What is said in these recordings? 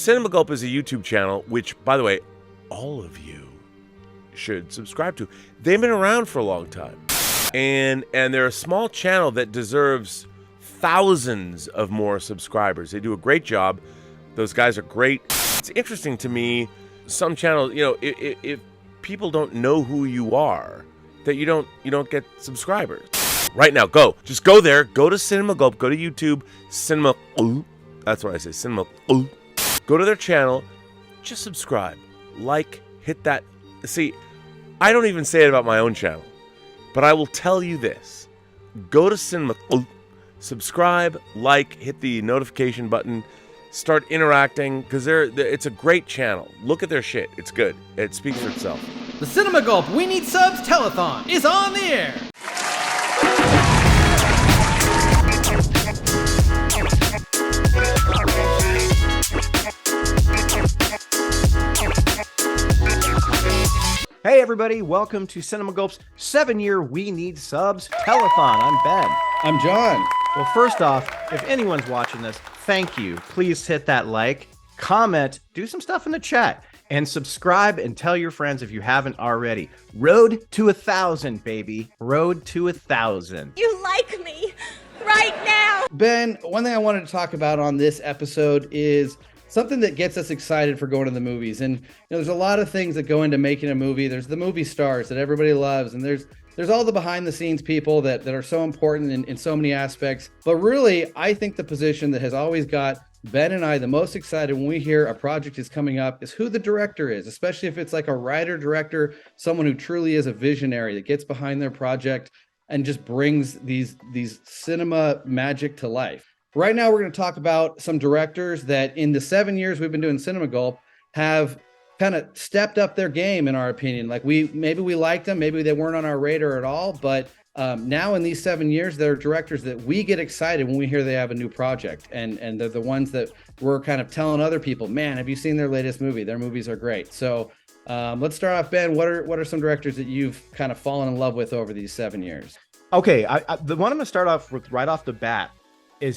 Cinema Gulp is a YouTube channel, which, by the way, all of you should subscribe to. They've been around for a long time. And they're a small channel that deserves thousands of more subscribers. They do a great job. Those guys are great. It's interesting to me, some channels, if people don't know who you are, that you don't get subscribers. Right now, just go there, go to Cinema Gulp, go to YouTube, Cinema Gulp. That's what I say, Cinema Gulp. Go to their channel, just subscribe, like, hit that. See, I don't even say it about my own channel, but I will tell you this. Go to Cinema Gulp, subscribe, like, hit the notification button, start interacting, because it's a great channel. Look at their shit. It's good. It speaks for itself. The Cinema Gulp We Need Subs Telethon is on the air. Hey everybody, welcome to Cinema Gulp's 7-year We Need Subs Telethon. I'm Ben. I'm John. Well, first off, if anyone's watching this, thank you. Please hit that like, comment, do some stuff in the chat, and subscribe and tell your friends if you haven't already. Road to 1,000, baby. Road to 1,000. You like me right now. Ben, one thing I wanted to talk about on this episode is something that gets us excited for going to the movies. And there's a lot of things that go into making a movie. There's the movie stars that everybody loves, and there's all the behind the scenes people that are so important in so many aspects. But really, I think the position that has always got Ben and I the most excited when we hear a project is coming up is who the director is, especially if it's like a writer, director, someone who truly is a visionary that gets behind their project and just brings these cinema magic to life. Right now, we're going to talk about some directors that in the 7 years we've been doing Cinema Gulp have kind of stepped up their game, in our opinion. Like maybe we liked them, maybe they weren't on our radar at all, but now in these 7 years, they're directors that we get excited when we hear they have a new project, and they're the ones that we're kind of telling other people, man, have you seen their latest movie? Their movies are great. So let's start off, Ben. What are some directors that you've kind of fallen in love with over these 7 years? Okay, the one I'm going to start off with right off the bat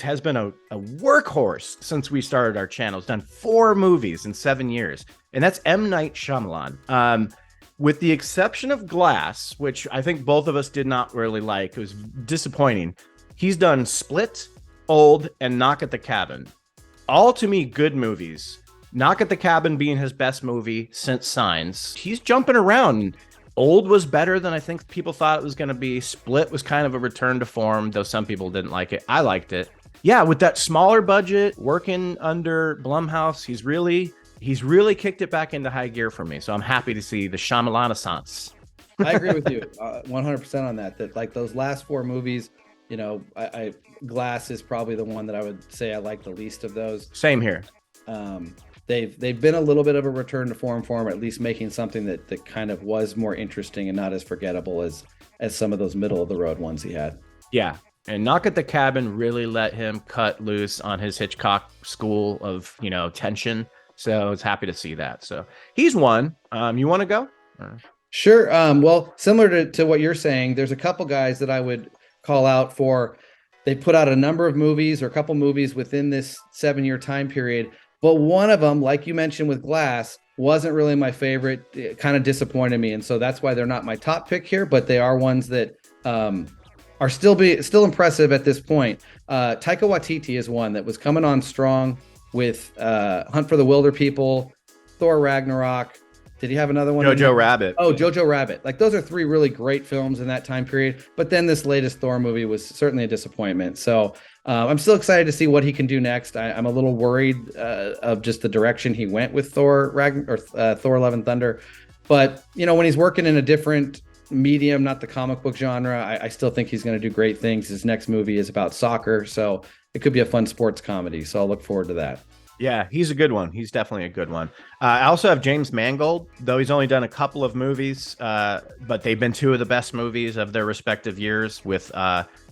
has been a workhorse since we started our channel. It's done 4 movies in 7 years, and that's M. Night Shyamalan. With the exception of Glass, which I think both of us did not really like. It was disappointing. He's done Split, Old, and Knock at the Cabin. All, to me, good movies. Knock at the Cabin being his best movie since Signs. He's jumping around. Old was better than I think people thought it was going to be. Split was kind of a return to form, though some people didn't like it. I liked it. Yeah, with that smaller budget, working under Blumhouse, he's really kicked it back into high gear for me. So I'm happy to see the Shyamalan-assance. I agree with you 100% on that. That like those last 4 movies, Glass is probably the one that I would say I like the least of those. Same here. They've been a little bit of a return to form for him, at least making something that kind of was more interesting and not as forgettable as some of those middle of the road ones he had. Yeah. And Knock at the Cabin really let him cut loose on his Hitchcock school of, tension. So I was happy to see that. So he's one. You want to go? Sure. Well, similar to what you're saying, there's a couple guys that I would call out for. They put out a number of movies or a couple movies within this 7-year time period. But one of them, like you mentioned with Glass, wasn't really my favorite. It kind of disappointed me. And so that's why they're not my top pick here, but they are ones that are still impressive at this point. Taika Waititi is one that was coming on strong with Hunt for the Wilder People, Thor Ragnarok. Did he have another one? Jojo Rabbit. Oh, Jojo Rabbit. Like those are 3 really great films in that time period. But then this latest Thor movie was certainly a disappointment. So I'm still excited to see what he can do next. I'm a little worried of just the direction he went with Thor Love and Thunder. But, when he's working in a different medium, not the comic book genre, I still think he's going to do great things. His next movie is about soccer. So it could be a fun sports comedy. So I'll look forward to that. Yeah, he's a good one. He's definitely a good one. I also have James Mangold, though he's only done a couple of movies, but they've been 2 of the best movies of their respective years with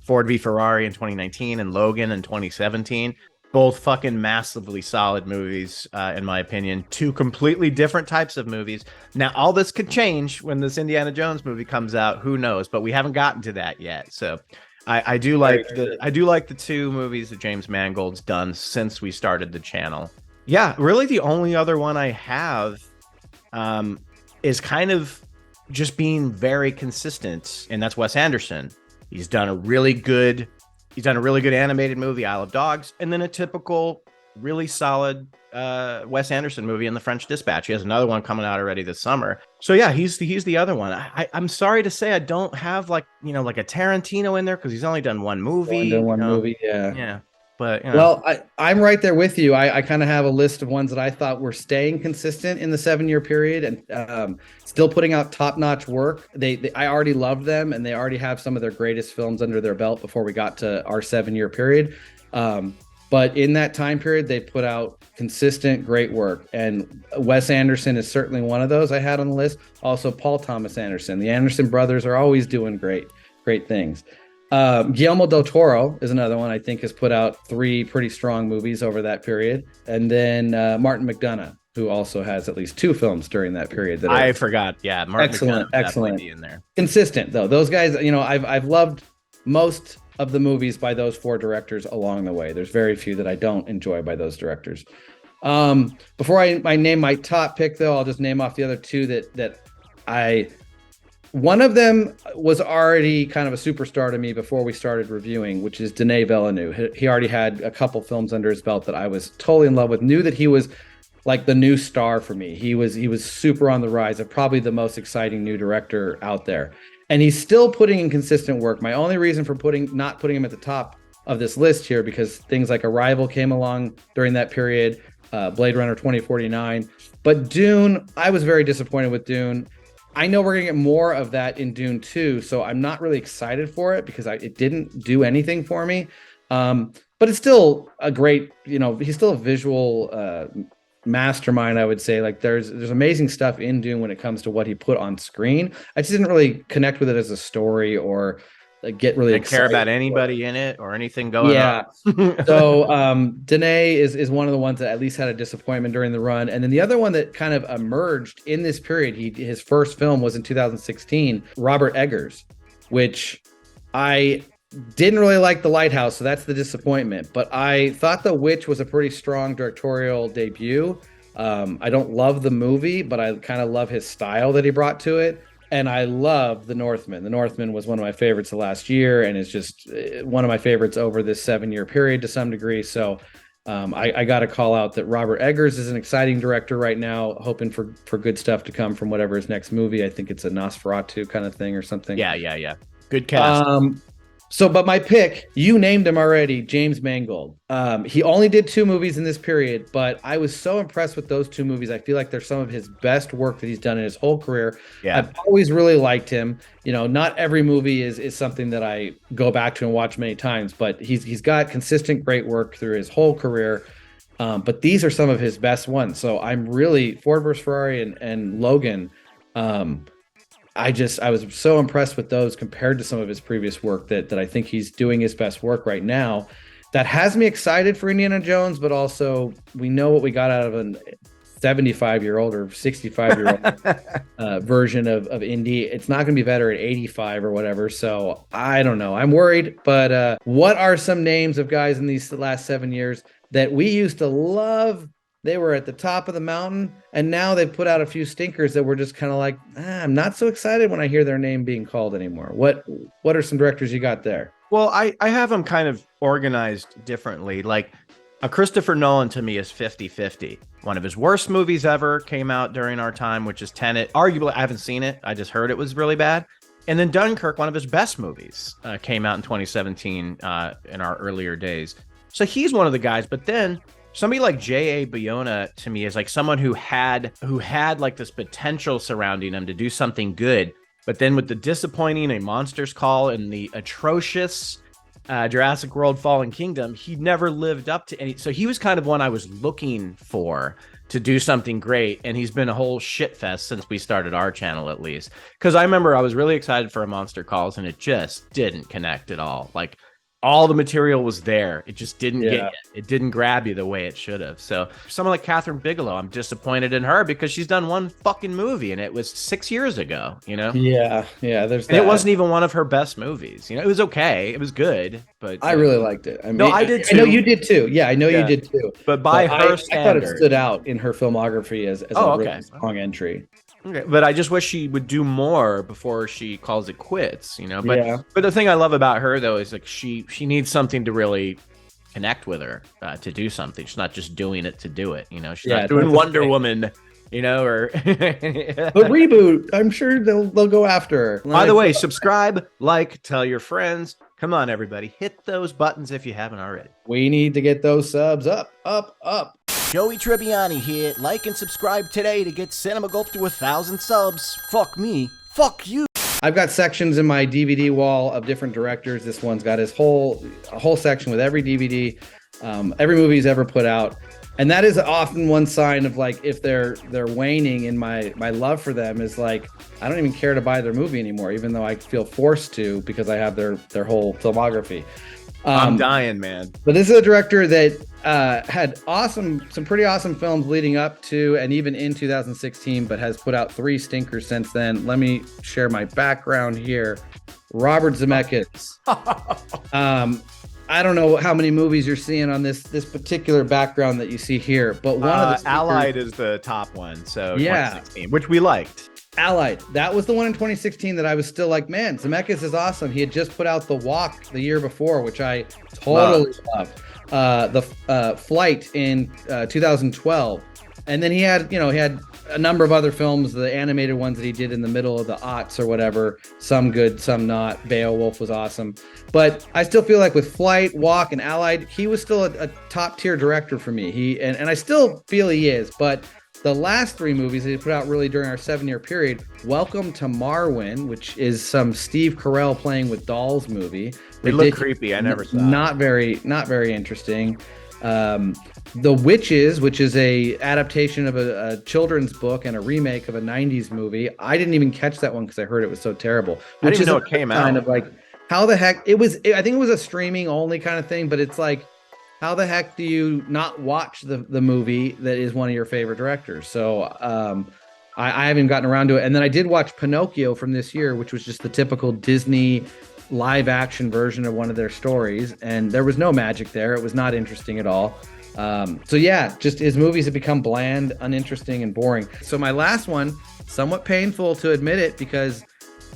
Ford v Ferrari in 2019 and Logan in 2017. Both fucking massively solid movies, in my opinion. 2 completely different types of movies. Now, all this could change when this Indiana Jones movie comes out. Who knows? But we haven't gotten to that yet. So I do like the 2 movies that James Mangold's done since we started the channel. Yeah, really the only other one I have is kind of just being very consistent, and that's Wes Anderson. He's done a really good animated movie, Isle of Dogs, and then a typical really solid Wes Anderson movie in The French Dispatch. He has another one coming out already this summer. So yeah, he's the other one. I'm sorry to say I don't have like a Tarantino in there because he's only done one movie. Only done one movie, yeah. Yeah. But well, I'm right there with you. I kind of have a list of ones that I thought were staying consistent in the 7-year period and still putting out top-notch work. I already loved them, and they already have some of their greatest films under their belt before we got to our 7-year period. But in that time period, they put out consistent, great work. And Wes Anderson is certainly one of those I had on the list. Also, Paul Thomas Anderson. The Anderson brothers are always doing great things. Guillermo del Toro is another one I think has put out 3 pretty strong movies over that period. And then Martin McDonagh, who also has at least 2 films during that period. That I forgot. Yeah, Martin excellent. Be in there. Consistent though. Those guys, I've loved most of the movies by those 4 directors along the way. There's very few that I don't enjoy by those directors. Before I name my top pick though, I'll just name off the other 2 that one of them was already kind of a superstar to me before we started reviewing, which is Denis Villeneuve. He already had a couple films under his belt that I was totally in love with, knew that he was like the new star for me. He was super on the rise of probably the most exciting new director out there. And he's still putting in consistent work. My only reason for not putting him at the top of this list here, because things like Arrival came along during that period, Blade Runner 2049. But Dune, I was very disappointed with Dune. I know we're going to get more of that in Dune 2, so I'm not really excited for it because it didn't do anything for me. But it's still a great, he's still a visual mastermind, I would say. Like there's amazing stuff in Dune when it comes to what he put on screen. I just didn't really connect with it as a story or get really excited. Care about anybody in it or anything going on. So Denis is one of the ones that at least had a disappointment during the run. And then the other one that kind of emerged in this period, his first film was in 2016, Robert Eggers, which I didn't really like The Lighthouse, so that's the disappointment. But I thought The Witch was a pretty strong directorial debut. I don't love the movie, but I kind of love his style that he brought to it. And I love The Northman. The Northman was one of my favorites the last year, and it's just one of my favorites over this 7-year period to some degree. So I got to call out that Robert Eggers is an exciting director right now, hoping for good stuff to come from whatever his next movie. I think it's a Nosferatu kind of thing or something. Yeah. Good cast. But my pick, you named him already, James Mangold. He only did 2 movies in this period, but I was so impressed with those 2 movies. I feel like they're some of his best work that he's done in his whole career. Yeah. I've always really liked him. Not every movie is something that I go back to and watch many times, but he's got consistent great work through his whole career. But these are some of his best ones. So I'm really Ford vs. Ferrari and Logan. I was so impressed with those compared to some of his previous work that I think he's doing his best work right now. That has me excited for Indiana Jones, but also we know what we got out of a 75-year-old or 65-year-old version of Indy. It's not going to be better at 85 or whatever. So I don't know. I'm worried. But what are some names of guys in these last 7 years that we used to love? They were at the top of the mountain, and now they've put out a few stinkers that we're just kind of like, I'm not so excited when I hear their name being called anymore. What are some directors you got there? Well, I have them kind of organized differently. Like a Christopher Nolan to me is 50-50. One of his worst movies ever came out during our time, which is Tenet. Arguably, I haven't seen it. I just heard it was really bad. And then Dunkirk, one of his best movies, came out in 2017 in our earlier days. So he's one of the guys. But then somebody like J.A. Bayona to me is like someone who had like this potential surrounding him to do something good. But then with the disappointing A Monster's Call and the atrocious Jurassic World Fallen Kingdom, he never lived up to any. So he was kind of one I was looking for to do something great. And he's been a whole shit fest since we started our channel, at least. Because I remember I was really excited for A Monster Calls and it just didn't connect at all. Like all the material was there. It just didn't Yeah. get you. It didn't grab you the way it should have. So someone like Catherine Bigelow, I'm disappointed in her because she's done one fucking movie and it was 6 years ago, you know? Yeah, there's And it that. wasn't even one of her best movies. You know, it was okay. It was good, but I really liked it. I mean, No, I did I know too. you did too. Yeah, I know Yeah. you did too. but by But her I standards. thought it stood out in her filmography as Oh, a okay. really strong entry. Okay, but I just wish she would do more before she calls it quits, you know. But Yeah. but the thing I love about her though is like she needs something to really connect with her to do something. She's not just doing it to do it, you know. She's Yeah, not doing that's Wonder great. Woman, you know, or But reboot, I'm sure they'll go after her. By the way, subscribe, like, tell your friends. Come on, everybody. Hit those buttons if you haven't already. we need to get those subs up. Joey Tribbiani here. Like and subscribe today to get Cinema Gulp to 1,000 subs. Fuck me. Fuck you. I've got sections in my DVD wall of different directors. This one's got a whole section with every DVD, every movie he's ever put out. And that is often one sign of like if they're waning in my love for them is like I don't even care to buy their movie anymore, even though I feel forced to because I have their whole filmography. I'm dying, man. But this is a director that had some pretty awesome films leading up to and even in 2016, but has put out 3 stinkers since then. Let me share my background here. Robert Zemeckis. I don't know how many movies you're seeing on this particular background that you see here, but one of the stinkers, Allied is the top one, so Yeah. 2016, which we liked. Allied. That was the one in 2016 that I was still like, man, Zemeckis is awesome. He had just put out The Walk the year before, which I totally loved. The Flight in 2012, and then he had a number of other films, the animated ones that he did in the middle of the aughts or whatever. Some good, some not. Beowulf was awesome, but I still feel like with Flight, Walk, and Allied, he was still a top tier director for me. He and I still feel he is, but the last 3 movies that he put out really during our 7-year period, Welcome to Marwen, which is some Steve Carell playing with dolls movie. It looked creepy. I never saw it. Not very interesting. The Witches, which is a adaptation of a children's book and a remake of a 90s movie. I didn't even catch that one because I heard it was so terrible. I didn't even know is it came kind out. of like, how the heck it was. I think it was a streaming only kind of thing, but it's like, how the heck do you not watch the movie that is one of your favorite directors? So I haven't gotten around to it. And then I did watch Pinocchio from this year, which was just the typical Disney live action version of one of their stories. And there was no magic there. It was not interesting at all. So yeah, just his movies have become bland, uninteresting, and boring. So my last one, somewhat painful to admit it, because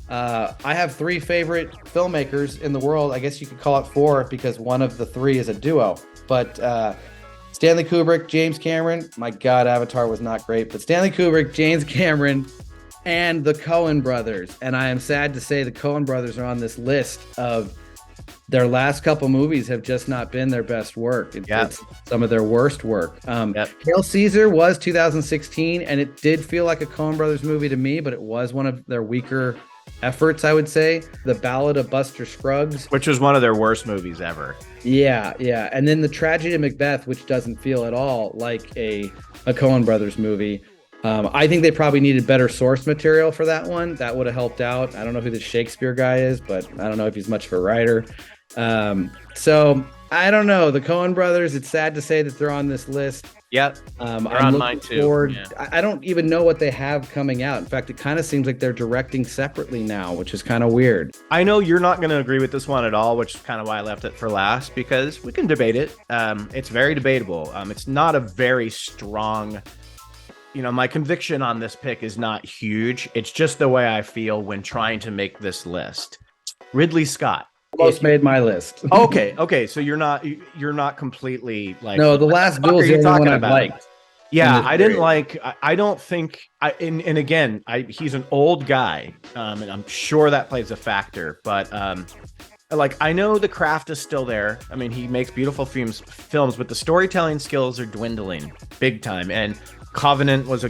I have 3 favorite filmmakers in the world. I guess you could call it 4 because one of the 3 is a duo. But Stanley Kubrick, James Cameron, my God, Avatar was not great. But Stanley Kubrick, James Cameron, and the Coen brothers. And I am sad to say the Coen brothers are on this list of their last couple movies have just not been their best work. It's some of their worst work. Hail Caesar was 2016, and it did feel like a Coen brothers movie to me, but it was one of their weaker efforts, I would say. The Ballad of Buster Scruggs, Which was one of their worst movies ever. yeah. And then The Tragedy of Macbeth, which doesn't feel at all like a Coen brothers movie. I think they probably needed better source material for that one. That would have helped out. I don't know who the Shakespeare guy is, but I don't know if he's much of a writer. So I don't know. The Coen brothers, it's sad to say that they're on this list. Yep. I'm on mine looking too. forward. Yeah. I don't even know what they have coming out. In fact, it kind of seems like they're directing separately now, which is kind of weird. I know you're not going to agree with this one at all, which is kind of why I left it for last, because we can debate it. It's very debatable. It's not a very strong, my conviction on this pick is not huge. It's just the way I feel when trying to make this list. Ridley Scott. Almost made my list. Okay. So you're not completely like, No, The Last Duel is the only one I liked. Yeah, in I this didn't like. I don't think. And again, he's an old guy, and I'm sure that plays a factor. But I know the craft is still there. I mean, he makes beautiful films, but the storytelling skills are dwindling big time. And Covenant was a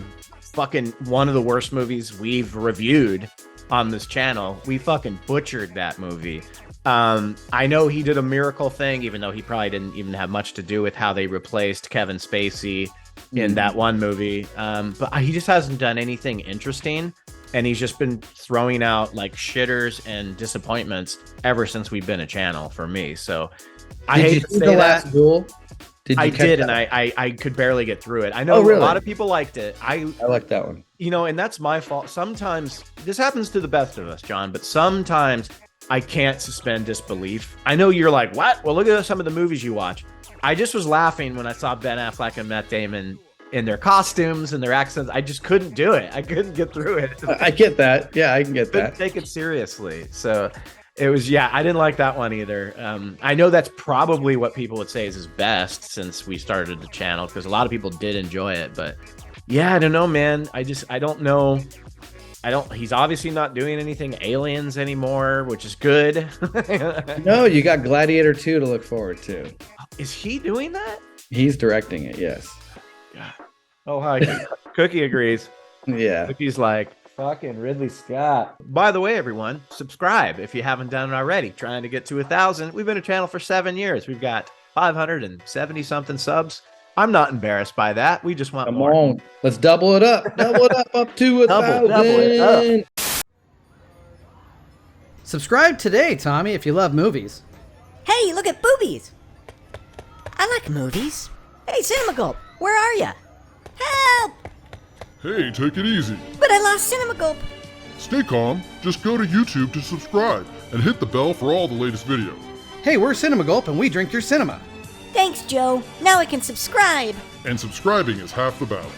fucking one of the worst movies we've reviewed on this channel. We fucking butchered that movie. I know he did a miracle thing, even though he probably didn't even have much to do with how they replaced Kevin Spacey in that one movie. But he just hasn't done anything interesting. and he's just been throwing out like shitters and disappointments ever since we've been a channel for me. So I hate to say the last duel? I did, and I could barely get through it. I know really? a lot of people liked it. I like that one. You know, and that's my fault. Sometimes this happens to the best of us, John, but sometimes I can't suspend disbelief. I know you're like, what? Well, look at some of the movies you watch. I just was laughing when I saw Ben Affleck and Matt Damon in their costumes and their accents. I just couldn't do it. I couldn't get through it. I get that. Yeah, I can get that. Take it seriously. So it was, yeah, I didn't like that one either. I know that's probably what people would say is his best since we started the channel, because a lot of people did enjoy it. But yeah, I don't know, man. I don't know. He's obviously not doing anything aliens anymore, which is good. No, you got Gladiator 2 to look forward to. Is he doing that? He's directing it, yes. Oh, hi. Cookie agrees. Yeah. Cookie's like, fucking Ridley Scott. By the way, everyone, subscribe if you haven't done it already. Trying to get to 1,000. We've been a channel for 7 years. We've got 570 something subs. I'm not embarrassed by that. We just want more. Come on, let's double it up. Double it up to 1,000. Double it up. Subscribe today, Tommy, if you love movies. Hey, look at boobies. I like movies. Hey, Cinema Gulp, where are ya? Help! Hey, take it easy. But I lost Cinema Gulp. Stay calm. Just go to YouTube to subscribe and hit the bell for all the latest videos. Hey, we're Cinema Gulp and we drink your cinema. Thanks, Joe. Now I can subscribe. And subscribing is half the battle.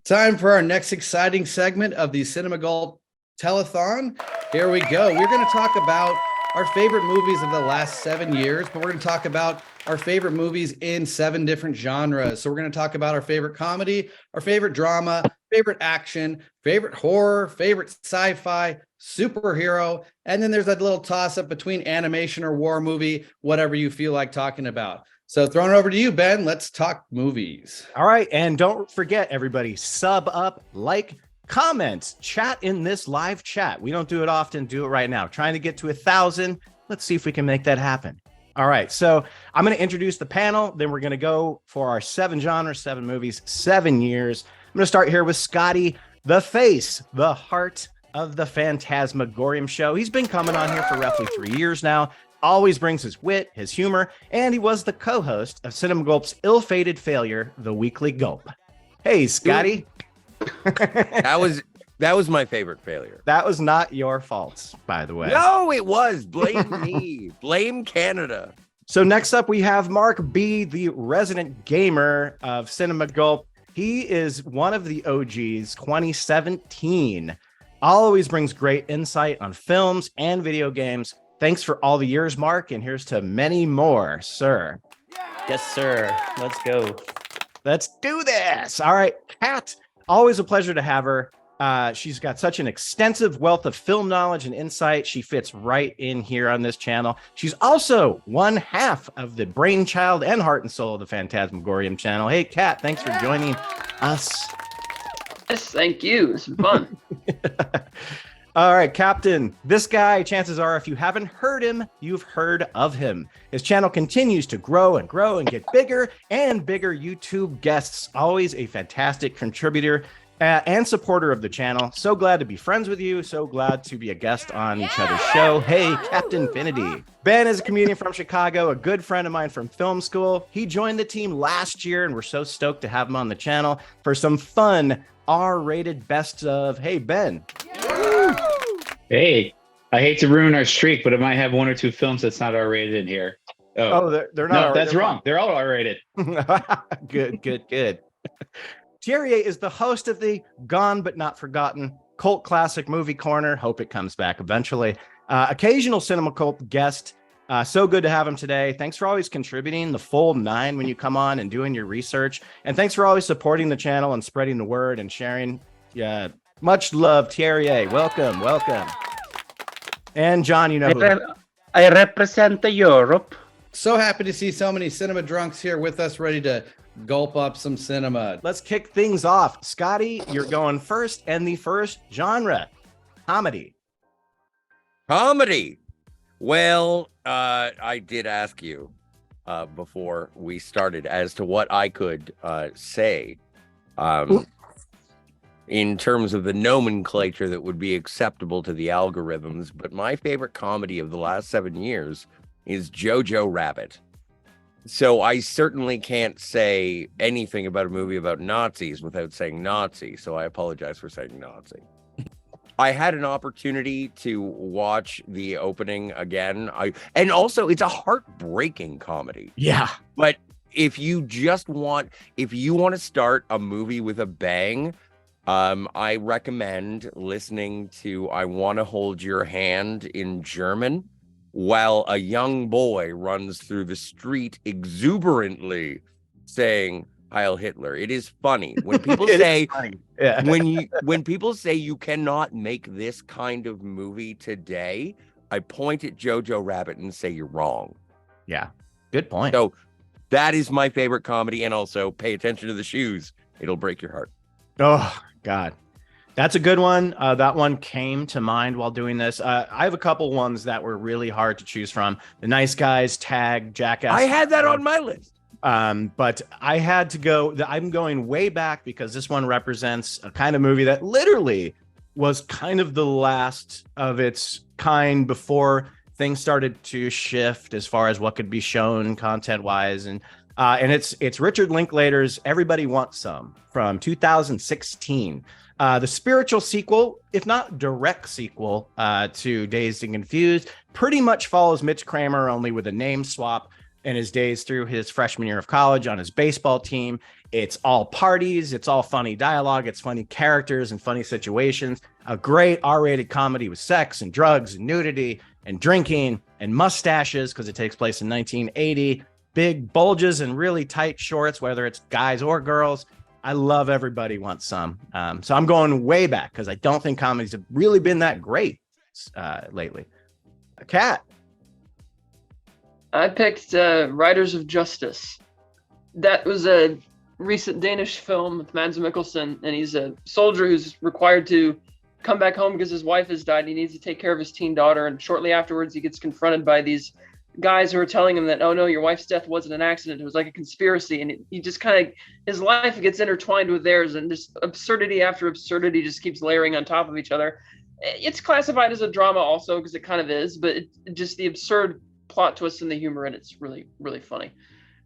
Time for our next exciting segment of the Cinema Gulp Telethon. Here we go. We're going to talk about our favorite movies of the last 7 years, but we're going to talk about our favorite movies in 7 different genres. So we're going to talk about our favorite comedy, our favorite drama, favorite action, favorite horror, favorite sci-fi, superhero, and then there's that little toss-up between animation or war movie, whatever you feel like talking about. So throwing it over to you, Ben. Let's talk movies. All right, and don't forget, everybody, sub up, like, comment, chat in this live chat. We don't do it often. Do it right now. Trying to get to 1,000. Let's see if we can make that happen. All right, so I'm going to introduce the panel. Then we're going to go for our 7 genres, 7 movies, 7 years. I'm going to start here with Scotty, the face, the heart of the Phantasmagorium show. He's been coming on here for roughly 3 years now. Always brings his wit, his humor, and he was the co-host of Cinema Gulp's ill-fated failure, The Weekly Gulp. Hey, Scotty. That was my favorite failure. That was not your fault, by the way. No, it was. Blame me. Blame Canada. So next up, we have Mark B., the resident gamer of Cinema Gulp. He is one of the OGs, 2017. Always brings great insight on films and video games. Thanks for all the years, Mark, and here's to many more, sir. Yes, sir. Let's go. Let's do this. All right, Kat. Always a pleasure to have her. She's got such an extensive wealth of film knowledge and insight. She fits right in here on this channel. She's also one half of the brainchild and heart and soul of the Phantasmagorium channel. Hey, Kat, thanks for joining us. Yes, thank you. This is fun. All right, Captain. This guy, chances are, if you haven't heard him, you've heard of him. His channel continues to grow and get bigger and bigger. YouTube guests, always a fantastic contributor and supporter of the channel. So glad to be friends with you. So glad to be a guest on each other's show. Hey, Captain Finity. Ben is a comedian from Chicago, a good friend of mine from film school. He joined the team last year, and we're so stoked to have him on the channel for some fun R-rated best of. Hey, Ben. Hey, I hate to ruin our streak, but it might have 1 or 2 films that's not R-rated in here. Oh, they're not. No, that's wrong. They're all R-rated. Good. Thierry is the host of the Gone But Not Forgotten Cult Classic Movie Corner. Hope it comes back eventually. Occasional Cinema Cult guest. So good to have him today. Thanks for always contributing the full 9 when you come on and doing your research. And thanks for always supporting the channel and spreading the word and sharing. Yeah, much love, Thierry. Welcome. And John, you know I represent Europe. So happy to see so many cinema drunks here with us, ready to gulp up some cinema. Let's kick things off. Scotty, you're going first, and the first genre, comedy. Comedy. Well, I did ask you before we started as to what I could say. in terms of the nomenclature that would be acceptable to the algorithms, but my favorite comedy of the last 7 years is Jojo Rabbit. So I certainly can't say anything about a movie about Nazis without saying Nazi, so I apologize for saying Nazi. I had an opportunity to watch the opening again. And also it's a heartbreaking comedy. Yeah. But if you want to start a movie with a bang, I recommend listening to I Want to Hold Your Hand in German while a young boy runs through the street exuberantly saying Heil Hitler. It is funny when people say when people say you cannot make this kind of movie today, I point at Jojo Rabbit and say you're wrong. Yeah, good point. So that is my favorite comedy, and also pay attention to the shoes. It'll break your heart. Oh God, that's a good one. That one came to mind while doing this. I have a couple ones that were really hard to choose from. The Nice Guys, Tag, Jackass. I had that on my list. But I had to go. I'm going way back because this one represents a kind of movie that literally was kind of the last of its kind before things started to shift as far as what could be shown content-wise, and it's Richard Linklater's Everybody Wants Some from 2016. The spiritual sequel, if not direct sequel, to Dazed and Confused, pretty much follows Mitch Kramer, only with a name swap, in his days through his freshman year of college on his baseball team. It's all parties, it's all funny dialogue, it's funny characters and funny situations. A great R-rated comedy with sex and drugs and nudity and drinking and mustaches, because it takes place in 1980. Big bulges and really tight shorts, whether it's guys or girls. I love Everybody Wants Some. So I'm going way back because I don't think comedies have really been that great lately. A cat. I picked Riders of Justice. That was a recent Danish film with Mads Mikkelsen, and he's a soldier who's required to come back home because his wife has died and he needs to take care of his teen daughter. And shortly afterwards, he gets confronted by these guys who are telling him that, oh no, your wife's death wasn't an accident, it was like a conspiracy. And he just kind of, his life gets intertwined with theirs, and just absurdity after absurdity just keeps layering on top of each other. It's classified as a drama also, because it kind of is, but just the absurd plot twists and the humor, and it's really, really funny.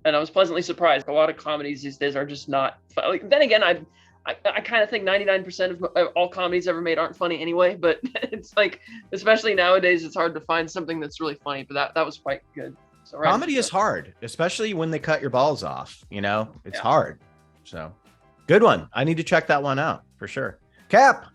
And I was pleasantly surprised. A lot of comedies these days are just not fun. Like, then again, I kind of think 99% of all comedies ever made aren't funny anyway, but it's like, especially nowadays, it's hard to find something that's really funny, but that was quite good. So comedy is hard, especially when they cut your balls off, it's hard. So good one. I need to check that one out for sure. Cap.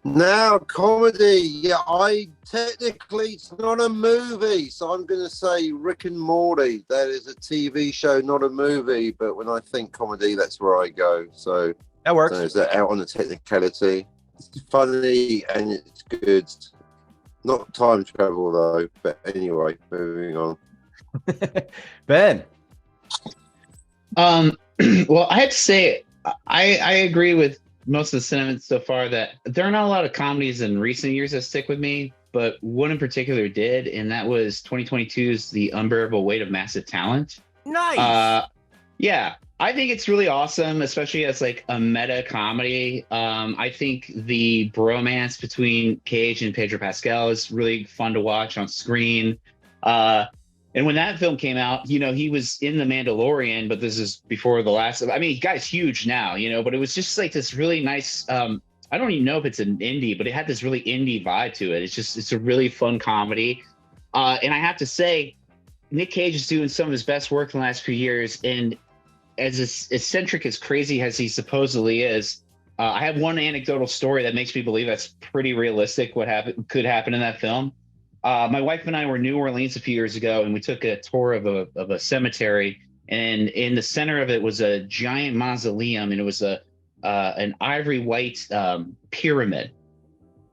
Now, comedy. I technically, it's not a movie, so I'm going to say Rick and Morty. That is a TV show, not a movie, but when I think comedy, that's where I go. So that works. So is that out on the technicality? It's funny and it's good. Not time travel though, but anyway, moving on. Ben. Well, I have to say, I agree with most of the sentiments so far that there are not a lot of comedies in recent years that stick with me, but one in particular did, and that was 2022's The Unbearable Weight of Massive Talent. Nice. Yeah, I think it's really awesome, especially as like a meta comedy. I think the bromance between Cage and Pedro Pascal is really fun to watch on screen. And when that film came out, he was in The Mandalorian, but this is before the last. I mean, guy's huge now, but it was just like this really nice. I don't even know if it's an indie, but it had this really indie vibe to it. It's a really fun comedy. And I have to say, Nick Cage is doing some of his best work in the last few years. And as eccentric, as crazy as he supposedly is, I have one anecdotal story that makes me believe that's pretty realistic. What could happen in that film. My wife and I were in New Orleans a few years ago, and we took a tour of a cemetery, and in the center of it was a giant mausoleum, and it was an ivory white pyramid.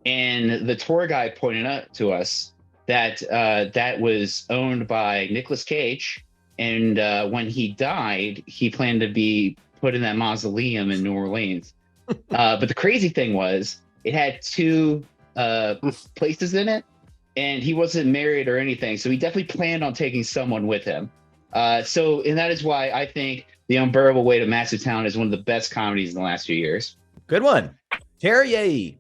And the tour guide pointed out to us that that was owned by Nicolas Cage, and when he died, he planned to be put in that mausoleum in New Orleans. But the crazy thing was, it had two places in it. And he wasn't married or anything, so he definitely planned on taking someone with him. And that is why I think The Unbearable Weight of Massive Talent is one of the best comedies in the last few years. Good one. Terry.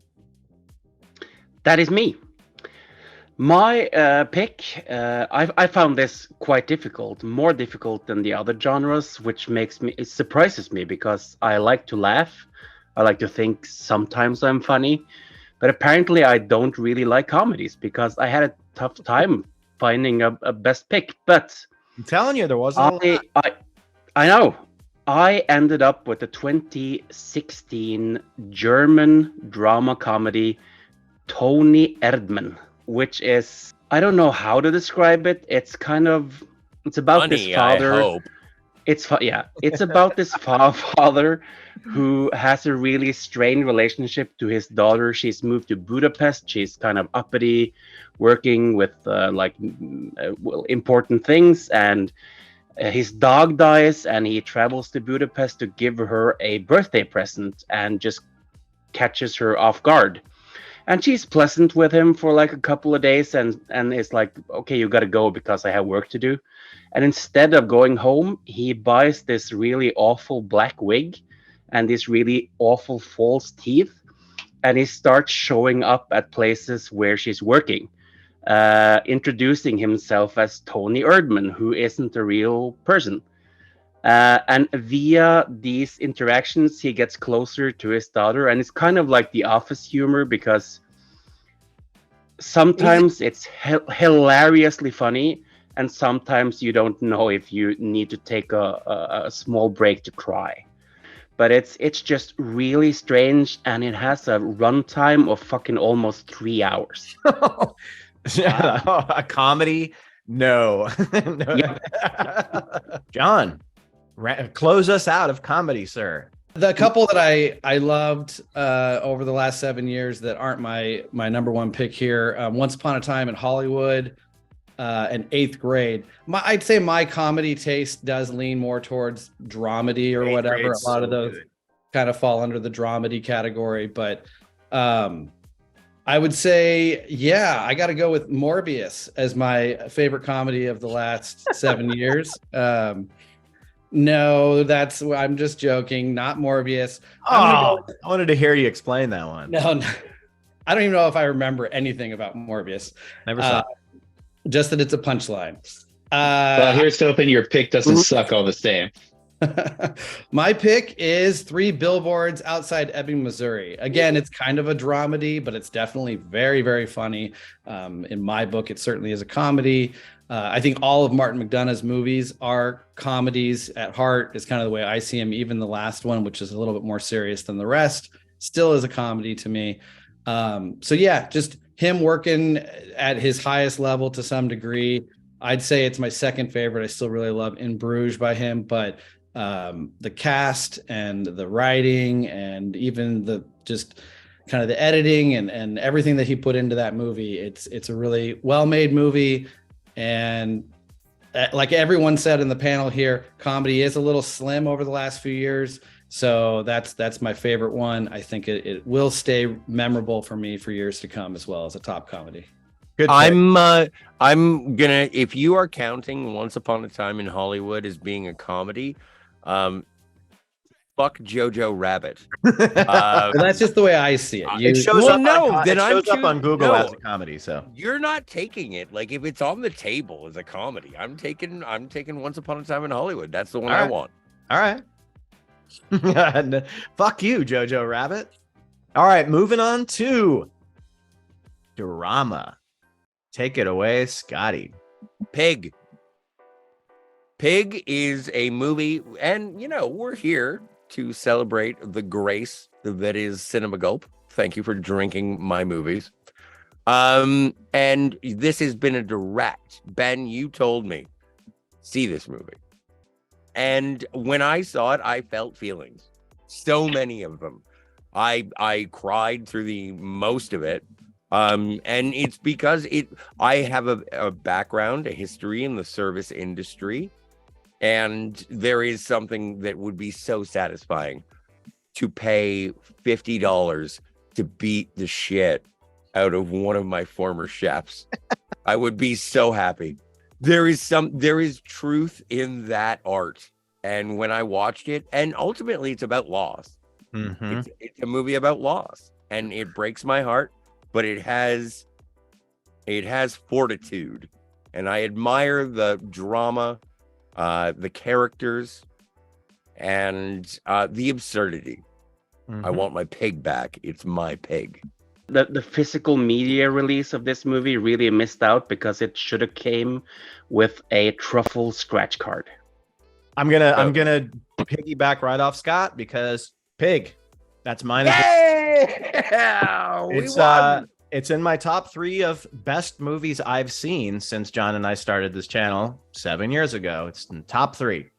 That is me. My pick, I found this quite difficult, more difficult than the other genres, which it surprises me because I like to laugh. I like to think sometimes I'm funny, but apparently I don't really like comedies because I had a tough time finding a best pick. But I'm telling you, there wasn't a lot. I know. I ended up with the 2016 German drama comedy Tony Erdmann, which is, I don't know how to describe it. It's about Funny, this father. I hope. It's about this father who has a really strained relationship to his daughter. She's moved to Budapest. She's kind of uppity, working with important things, and his dog dies, and he travels to Budapest to give her a birthday present, and just catches her off guard. And she's pleasant with him for like a couple of days, and it's like, okay, you got to go because I have work to do. And instead of going home, he buys this really awful black wig and these really awful false teeth, and he starts showing up at places where she's working, introducing himself as Tony Erdmann, who isn't a real person. And via these interactions, he gets closer to his daughter, and it's kind of like the Office humor, because sometimes it's hilariously funny, and sometimes you don't know if you need to take a small break to cry. But it's just really strange, and it has a runtime of fucking almost 3 hours. A comedy? No. No. John. Close us out of comedy, sir. The couple that I loved over the last 7 years that aren't my number one pick here, Once Upon a Time in Hollywood and Eighth Grade. I'd say my comedy taste does lean more towards dramedy or whatever. A lot of those kind of fall under the dramedy category, but I would say, yeah, I got to go with Morbius as my favorite comedy of the last 7 years. No, I'm just joking. Not Morbius. I wanted to hear you explain that one. No, I don't even know if I remember anything about Morbius. Never saw it. Just that it's a punchline. Well, here's hoping your pick doesn't suck all the same. My pick is 3 Billboards Outside Ebbing, Missouri. Again, it's kind of a dramedy, but it's definitely very, very funny. In my book, it certainly is a comedy. I think all of Martin McDonagh's movies are comedies at heart, is kind of the way I see him. Even the last one, which is a little bit more serious than the rest, still is a comedy to me. So yeah, just him working at his highest level to some degree. I'd say it's my second favorite. I still really love In Bruges by him, but the cast and the writing and even the just kind of the editing and everything that he put into that movie, it's a really well-made movie. And like everyone said in the panel here, comedy is a little slim over the last few years. So that's my favorite one. I think it will stay memorable for me for years to come, as well as a top comedy. Good. I'm gonna, if you are counting Once Upon a Time in Hollywood as being a comedy, fuck Jojo Rabbit. That's just the way I see it. It shows up on Google as a comedy. So you're not taking it. Like, if it's on the table as a comedy, I'm taking Once Upon a Time in Hollywood. That's the one I want. All right. Fuck you, Jojo Rabbit. All right, moving on to drama. Take it away, Scotty. Pig. Pig is a movie, and we're here to celebrate the grace that is Cinema Gulp. Thank you for drinking my movies. And this has been a direct. Ben, you told me, see this movie. And when I saw it, I felt feelings. So many of them. I cried through the most of it. And it's because I have a background, a history in the service industry. And there is something that would be so satisfying to pay $50 to beat the shit out of one of my former chefs. I would be so happy. There is truth in that art. And when I watched it, and ultimately it's about loss. Mm-hmm. It's a movie about loss, and it breaks my heart, but it has fortitude, and I admire the drama, the characters, and the absurdity. I want my pig back. It's my pig. The physical media release of this movie really missed out because it should have came with a truffle scratch card. I'm gonna piggyback right off Scott because pig. That's mine. Yeah, It's in my top 3 of best movies I've seen since John and I started this channel 7 years ago. It's in top 3.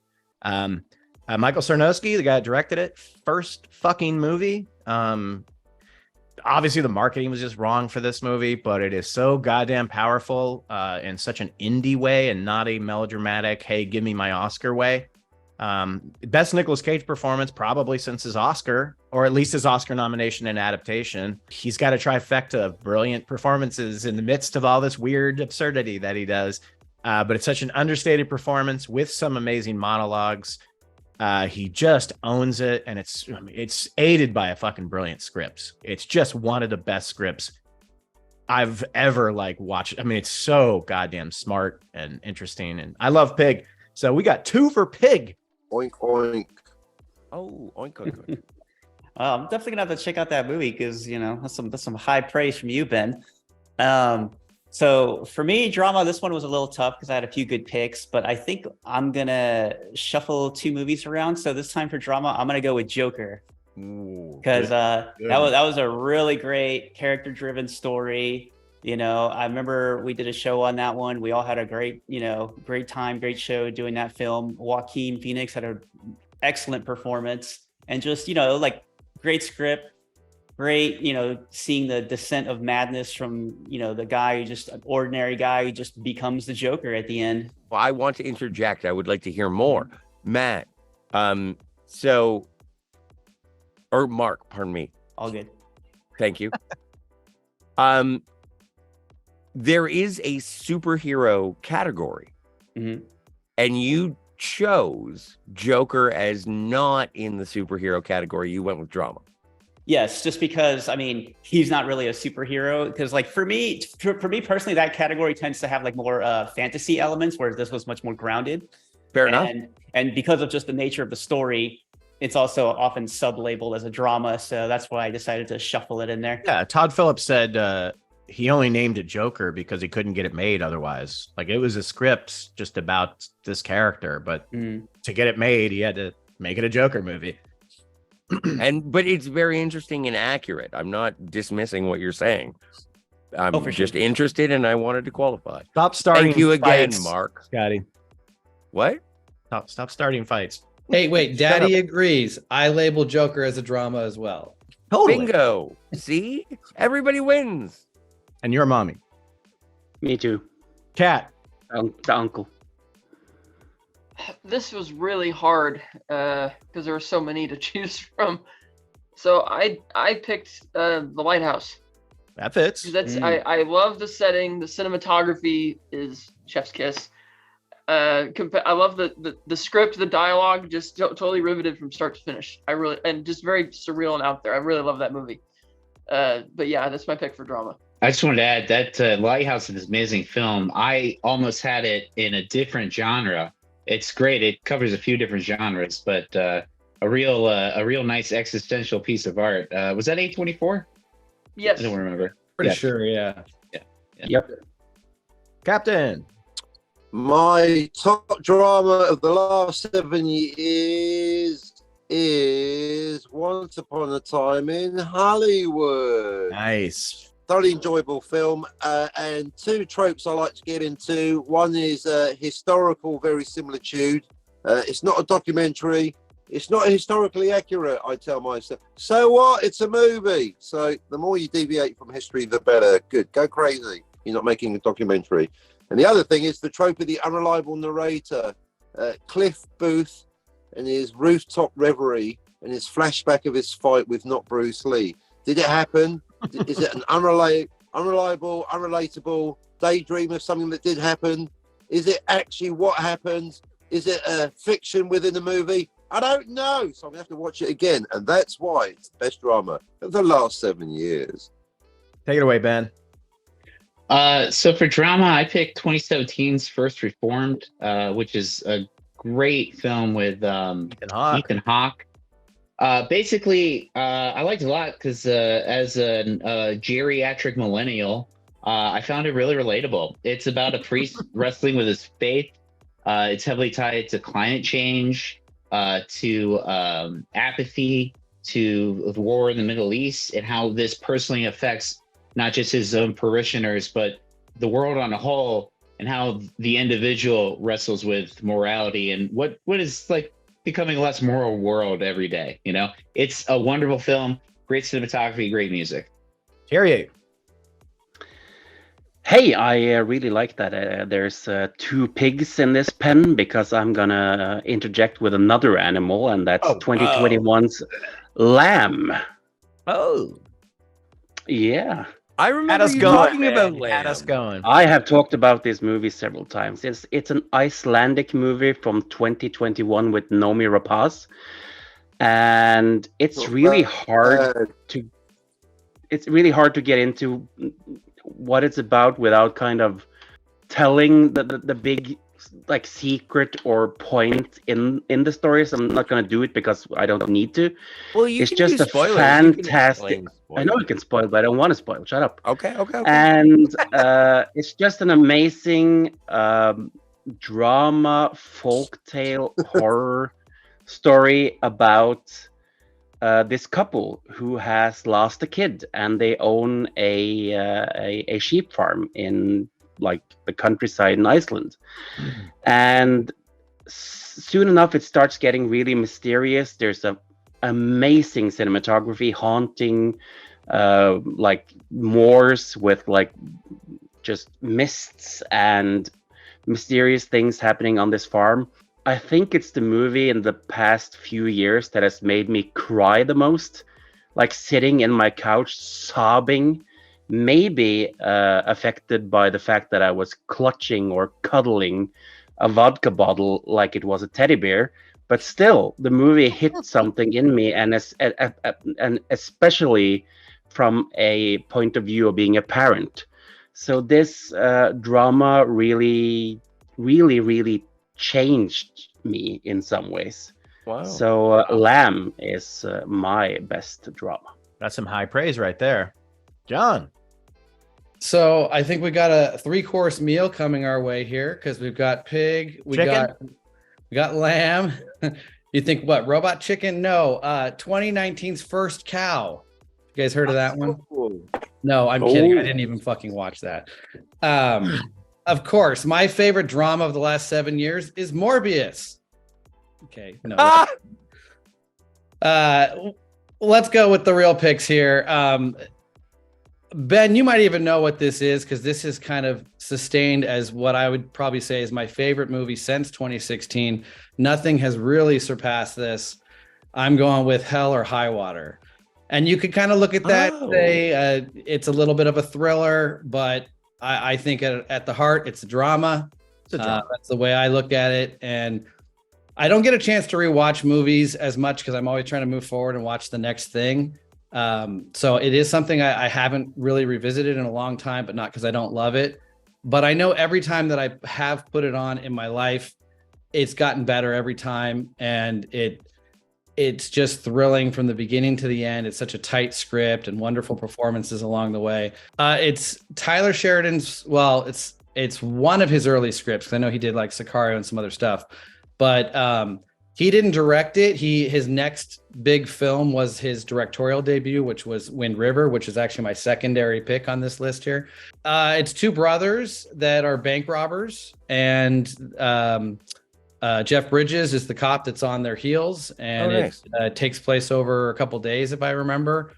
Michael Sarnowski, the guy that directed it, first fucking movie. Obviously the marketing was just wrong for this movie, but it is so goddamn powerful in such an indie way and not a melodramatic, hey, give me my Oscar way. Best Nicolas Cage performance probably since his Oscar, or at least his Oscar nomination and adaptation. He's got a trifecta of brilliant performances in the midst of all this weird absurdity that he does. But it's such an understated performance with some amazing monologues. He just owns it, and it's aided by a fucking brilliant script. It's just one of the best scripts I've ever watched. I mean, it's so goddamn smart and interesting, and I love Pig. So we got 2 for Pig. Oink oink. Oh, oink oink. I'm definitely gonna have to check out that movie because that's some high praise from you, Ben. So for me, drama, this one was a little tough because I had a few good picks, but I think I'm gonna shuffle 2 movies around. So this time for drama, I'm gonna go with Joker because that was a really great character-driven story. I remember we did a show on that one. We all had a great time, great show doing that film. Joaquin Phoenix had an excellent performance, and just great script. Great, seeing the descent of madness from, the guy who just an ordinary guy who just becomes the Joker at the end. Well, I want to interject. I would like to hear more. Matt, or Mark, pardon me. All good. Thank you. There is a superhero category, and you chose Joker as not in the superhero category. You went with drama. Yes, just because he's not really a superhero. Because for me personally, that category tends to have more fantasy elements, whereas this was much more grounded. Fair enough. And because of just the nature of the story, it's also often sub-labeled as a drama. So that's why I decided to shuffle it in there. Yeah, Todd Phillips said he only named it Joker because he couldn't get it made otherwise. It was a script just about this character, but to get it made, he had to make it a Joker movie. But it's very interesting and accurate. I'm not dismissing what you're saying. I'm just interested, and I wanted to qualify. Stop starting. Thank you again, fights, Mark. Scotty. What? Stop starting fights. Hey, wait, Daddy agrees. I label Joker as a drama as well. Totally. Bingo. See? Everybody wins. And your mommy. Me too. Cat. The uncle. This was really hard because there were so many to choose from. So I picked The Lighthouse. That fits. That's I love the setting. The cinematography is chef's kiss. I love the script, the dialogue, just totally riveted from start to finish. And just very surreal and out there. I really love that movie. But yeah, that's my pick for drama. I just wanted to add that Lighthouse is an amazing film. I almost had it in a different genre. It's great. It covers a few different genres, but a real nice existential piece of art. Was that A24? Yes. I don't remember. Pretty sure, yeah. Yep. Captain. My top drama of the last 7 years is Once Upon a Time in Hollywood. Nice. Thoroughly enjoyable film, and 2 tropes I like to get into. One is historical verisimilitude. It's not a documentary. It's not historically accurate, I tell myself. So what? It's a movie. So the more you deviate from history, the better. Good. Go crazy. You're not making a documentary. And the other thing is the trope of the unreliable narrator. Cliff Booth and his rooftop reverie and his flashback of his fight with not Bruce Lee. Did it happen? Is it an unreliable, unrelatable daydream of something that did happen? Is it actually what happened? Is it a fiction within the movie? I don't know, so I'm gonna have to watch it again, and that's why it's the best drama of the last 7 years. Take it away, Ben. So for drama, I picked 2017's First Reformed, which is a great film with Ethan Hawke. Basically, I liked it a lot because as a geriatric millennial, I found it really relatable. It's about a priest wrestling with his faith. It's heavily tied to climate change, to apathy, to the war in the Middle East, and how this personally affects not just his own parishioners, but the world on a whole, and how the individual wrestles with morality and what is like becoming a less moral world every day. You know, it's a wonderful film, great cinematography, great music. Carrie. Hey, I really like that. There's 2 pigs in this pen because I'm gonna interject with another animal, and that's 2021's lamb. Oh, yeah. I remember you talking about Lamb. Had us going. I have talked about this movie several times. It's an Icelandic movie from 2021 with Noomi Rapace, and it's really hard to get into what it's about without kind of telling the big like secret or point in the story. So I'm not going to do it because I don't need to. Well, you it's can just do a spoilers. fantastic. I know you can spoil, but I don't want to spoil. Shut up. Okay. And it's just an amazing drama, folktale, horror story about this couple who has lost a kid, and they own a sheep farm in like the countryside in Iceland. And soon enough, it starts getting really mysterious. There's a amazing cinematography, haunting like moors with like just mists and mysterious things happening on this farm. I think it's the movie in the past few years that has made me cry the most, like sitting in my couch sobbing, maybe affected by the fact that I was clutching or cuddling a vodka bottle like it was a teddy bear. But still, the movie hit something in me, and especially from a point of view of being a parent. So this drama really changed me in some ways. Wow. So Lamb is my best drama. That's some high praise right there. John. So I think we got a 3-course meal coming our way here because we've got pig, we got lamb. You think what? Robot chicken? No. 2019's First Cow. You guys heard of that one? No, I'm kidding. I didn't even fucking watch that. Of course, my favorite drama of the last 7 years is Morbius. Okay, no. Let's go with the real picks here. Ben, you might even know what this is because this is kind of sustained as what I would probably say is my favorite movie since 2016. Nothing has really surpassed this. I'm going with Hell or High Water. And you could kind of look at that and say it's a little bit of a thriller, but I think at the heart, it's a drama. That's the way I look at it. And I don't get a chance to rewatch movies as much because I'm always trying to move forward and watch the next thing. So it is something I haven't really revisited in a long time, but not because I don't love it. But I know every time that I have put it on in my life, it's gotten better every time. And it's just thrilling from the beginning to the end. It's such a tight script and wonderful performances along the way. It's Tyler Sheridan's, well, it's one of his early scripts. I know he did like Sicario and some other stuff, but he didn't direct it. His next big film was his directorial debut, which was Wind River, which is actually my secondary pick on this list here. It's 2 brothers that are bank robbers, and Jeff Bridges is the cop that's on their heels, and it takes place over a couple days, if I remember.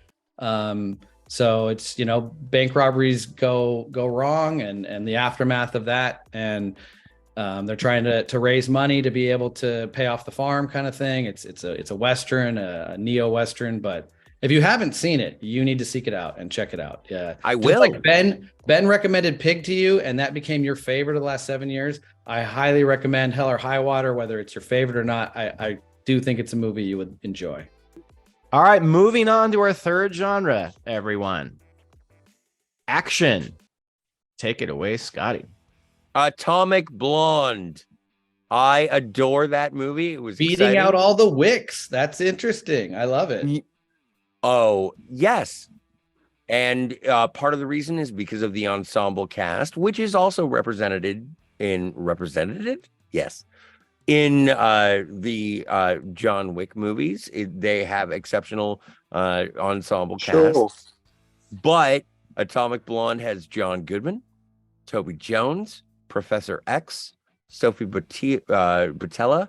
So it's, bank robberies go wrong, and the aftermath of that, and they're trying to raise money to be able to pay off the farm, kind of thing. It's a Western, a neo-Western, but if you haven't seen it, you need to seek it out and check it out. Yeah, I will. Like Ben recommended Pig to you, and that became your favorite of the last 7 years. I highly recommend Hell or High Water, whether it's your favorite or not. I do think it's a movie you would enjoy. All right, moving on to our third genre, everyone. Action. Take it away, Scotty. Atomic Blonde. I adore that movie. It was Beating exciting. out all the wicks. That's interesting. I love it. Oh, yes. And part of the reason is because of the ensemble cast, which is also represented in the John Wick movies. They have exceptional ensemble casts. But Atomic Blonde has John Goodman, Toby Jones, Professor X, Sophie Botella,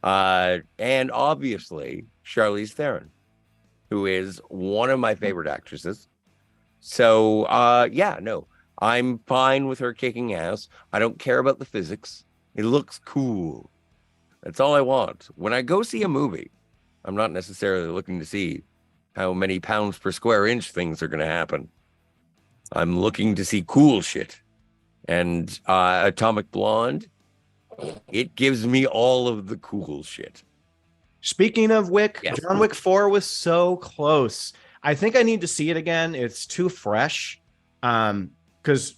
and obviously Charlize Theron, who is one of my favorite actresses. So, I'm fine with her kicking ass. I don't care about the physics. It looks cool. That's all I want. When I go see a movie, I'm not necessarily looking to see how many pounds per square inch things are going to happen. I'm looking to see cool shit. And Atomic Blonde, it gives me all of the cool shit. Speaking of Wick, Yes. John Wick 4 was so close. I think I need to see it again. It's too fresh. Because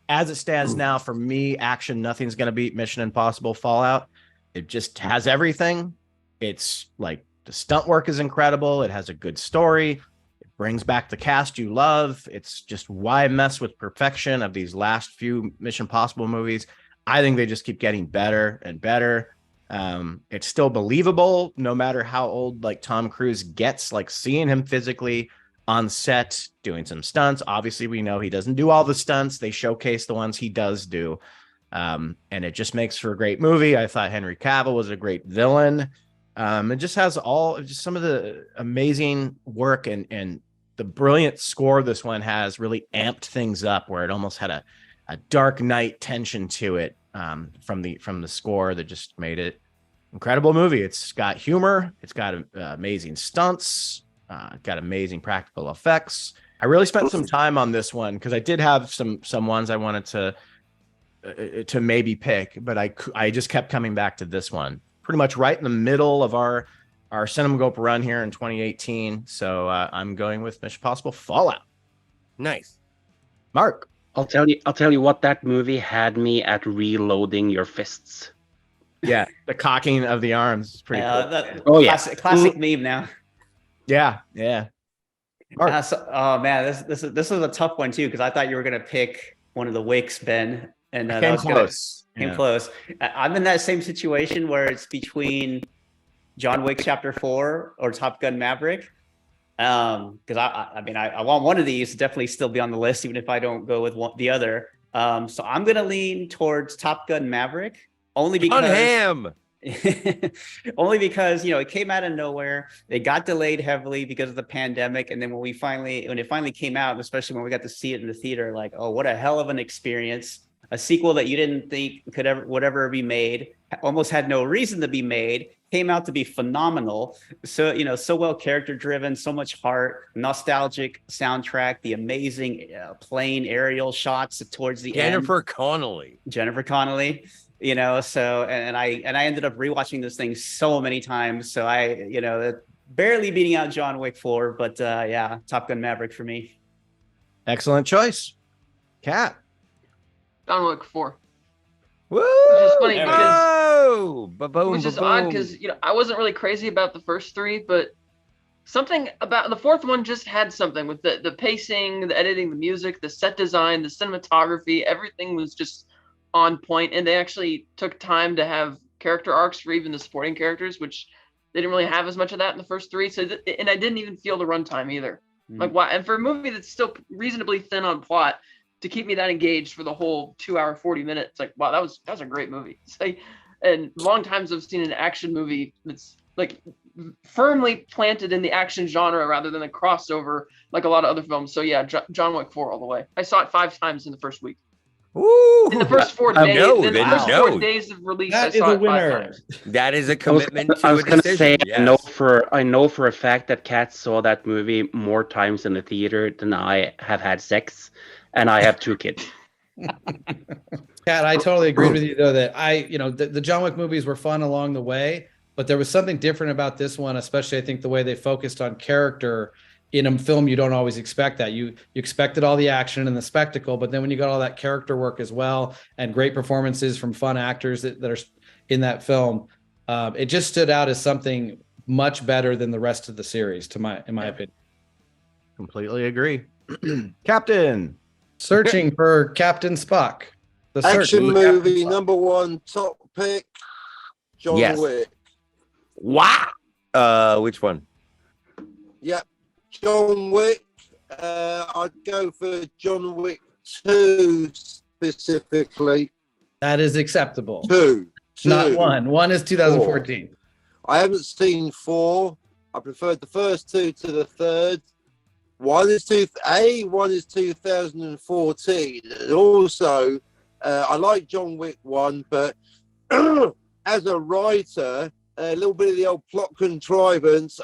as it stands now, for me, action, nothing's going to beat Mission Impossible Fallout. It just has everything. It's like the stunt work is incredible. It has a good story. It brings back the cast you love. It's just why mess with perfection of these last few Mission Impossible movies. I think they just keep getting better and better. It's still believable no matter how old like Tom Cruise gets, like seeing him physically on set doing some stunts. Obviously we know he doesn't do all the stunts. They showcase the ones he does do. And it just makes for a great movie. I thought Henry Cavill was a great villain. It just has just some of the amazing work and the brilliant score this one has really amped things up where it almost had a Dark Knight tension to it from the score that just made it incredible movie. It's got humor. It's got amazing stunts. Got amazing practical effects. I really spent some time on this one because I did have some ones I wanted to maybe pick, but I just kept coming back to this one. Pretty much right in the middle of our Cinema Gulp run here in 2018. So I'm going with Mission Impossible Fallout. Nice. Mark. I'll tell you what, that movie had me at reloading your fists. Yeah, the cocking of the arms is pretty cool. Oh yeah, classic meme now. Yeah. Oh man, this is a tough one too because I thought you were gonna pick one of the Wicks, Ben, and came close. Came close. I'm in that same situation where it's between John Wick Chapter 4 or Top Gun Maverick. Because I want one of these to definitely still be on the list, even if I don't go with the other. So I'm gonna lean towards Top Gun Maverick only because only because it came out of nowhere. It got delayed heavily because of the pandemic, and then when it finally came out, especially when we got to see it in the theater, like, oh, what a hell of an experience! A sequel that you didn't think would ever be made, almost had no reason to be made, came out to be phenomenal. So, so well character driven, so much heart, nostalgic soundtrack, the amazing plane aerial shots towards the end. Jennifer Connelly, so, and I ended up rewatching this thing so many times. So barely beating out John Wick 4, but yeah, Top Gun Maverick for me. Excellent choice. Kat. John Wick 4. Woo! Which is funny because which is odd because I wasn't really crazy about the first three, but something about the fourth one just had something with the pacing, the editing, the music, the set design, the cinematography. Everything was just on point, and they actually took time to have character arcs for even the supporting characters, which they didn't really have as much of that in the first three. So, and I didn't even feel the runtime either. Like, why? And for a movie that's still reasonably thin on plot, to keep me that engaged for the whole 2 hour 40 minutes, like, wow, that was a great movie. It's like, and long times I've seen an action movie that's like firmly planted in the action genre rather than a crossover like a lot of other films. So yeah, John Wick 4 all the way. I saw it 5 times in the first week. Ooh, in the first 4 days. In the first 4 days of release, I saw it 5 times. That is a commitment. I was going to say, yes. I know for a fact that Kat saw that movie more times in the theater than I have had sex, and I have 2 kids. Kat, I totally agree with you though that the John Wick movies were fun along the way, but there was something different about this one, especially I think the way they focused on character in a film. You don't always expect that. You expected all the action and the spectacle, but then when you got all that character work as well and great performances from fun actors that are in that film, it just stood out as something much better than the rest of the series, in my opinion. Completely agree. Captain. Searching for Captain Spock. The Action movie number one, top pick, John Yes. Wick. Wow. Which one? Yep, John Wick. I'd go for John Wick 2 specifically. That is acceptable. Two. Not one. One is 2014. I haven't seen 4. I preferred the first 2 to the third. One is 2014. And also, I like John Wick 1, but as a writer, a little bit of the old plot contrivance.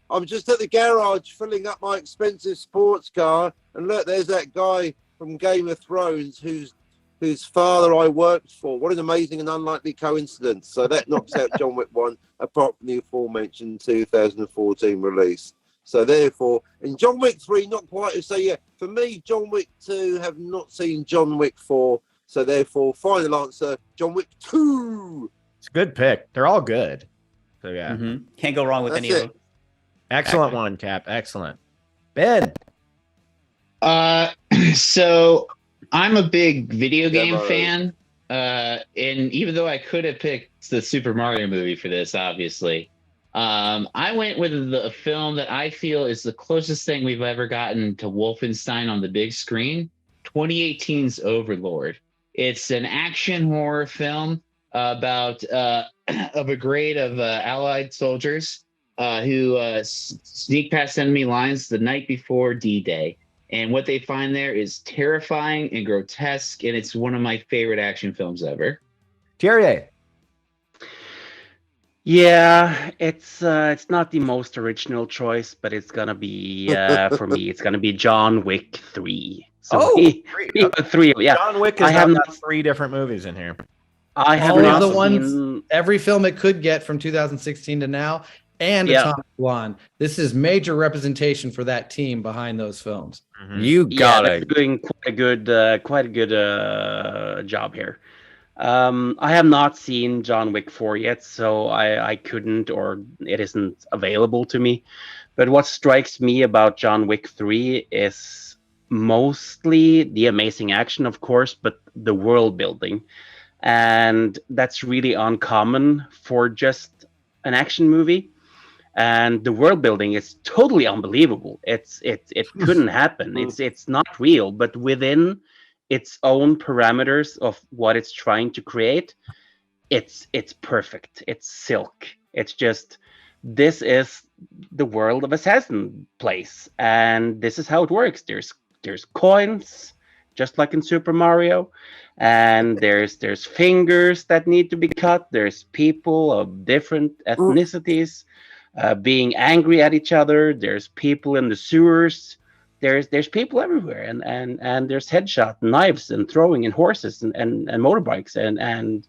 I'm just at the garage filling up my expensive sports car, and look, there's that guy from Game of Thrones whose father I worked for. What an amazing and unlikely coincidence. So that knocks out John Wick 1, apart from the aforementioned 2014 release. So therefore, in John Wick 3, not quite to say, for me, John Wick 2, have not seen John Wick 4. So therefore, final answer, John Wick 2. It's a good pick. They're all good. So yeah. Can't go wrong with any of them. Excellent one, Cap. Excellent. Ben. So I'm a big video game fan. And even though I could have picked the Super Mario movie for this, obviously, I went with a film that I feel is the closest thing we've ever gotten to Wolfenstein on the big screen, 2018's Overlord. It's an action horror film about a brigade of Allied soldiers who sneak past enemy lines the night before D-Day. And what they find there is terrifying and grotesque, and it's one of my favorite action films ever. Thierry. Yeah, it's not the most original choice, but it's gonna be for me. It's gonna be John Wick 3. So three. Yeah, John Wick I has have not not. 3 different movies in here. I have All not of the seen. ones, every film it could get from 2016 to now, and Atomic Blonde. This is major representation for that team behind those films. You got they're it. doing quite a good job here. I have not seen John Wick 4 yet, so I couldn't, or it isn't available to me. But what strikes me about John Wick 3 is mostly the amazing action, of course, but the world building. And that's really uncommon for just an action movie. And the world building is totally unbelievable. It couldn't happen. It's not real, but within its own parameters of what it's trying to create, it's perfect. It's silk. It's just, this is the world of Assassin Place, and this is how it works. There's coins, just like in Super Mario, and there's fingers that need to be cut. There's people of different ethnicities being angry at each other. There's people in the sewers. There's people everywhere, and there's headshot, knives, and throwing, and horses, and motorbikes, and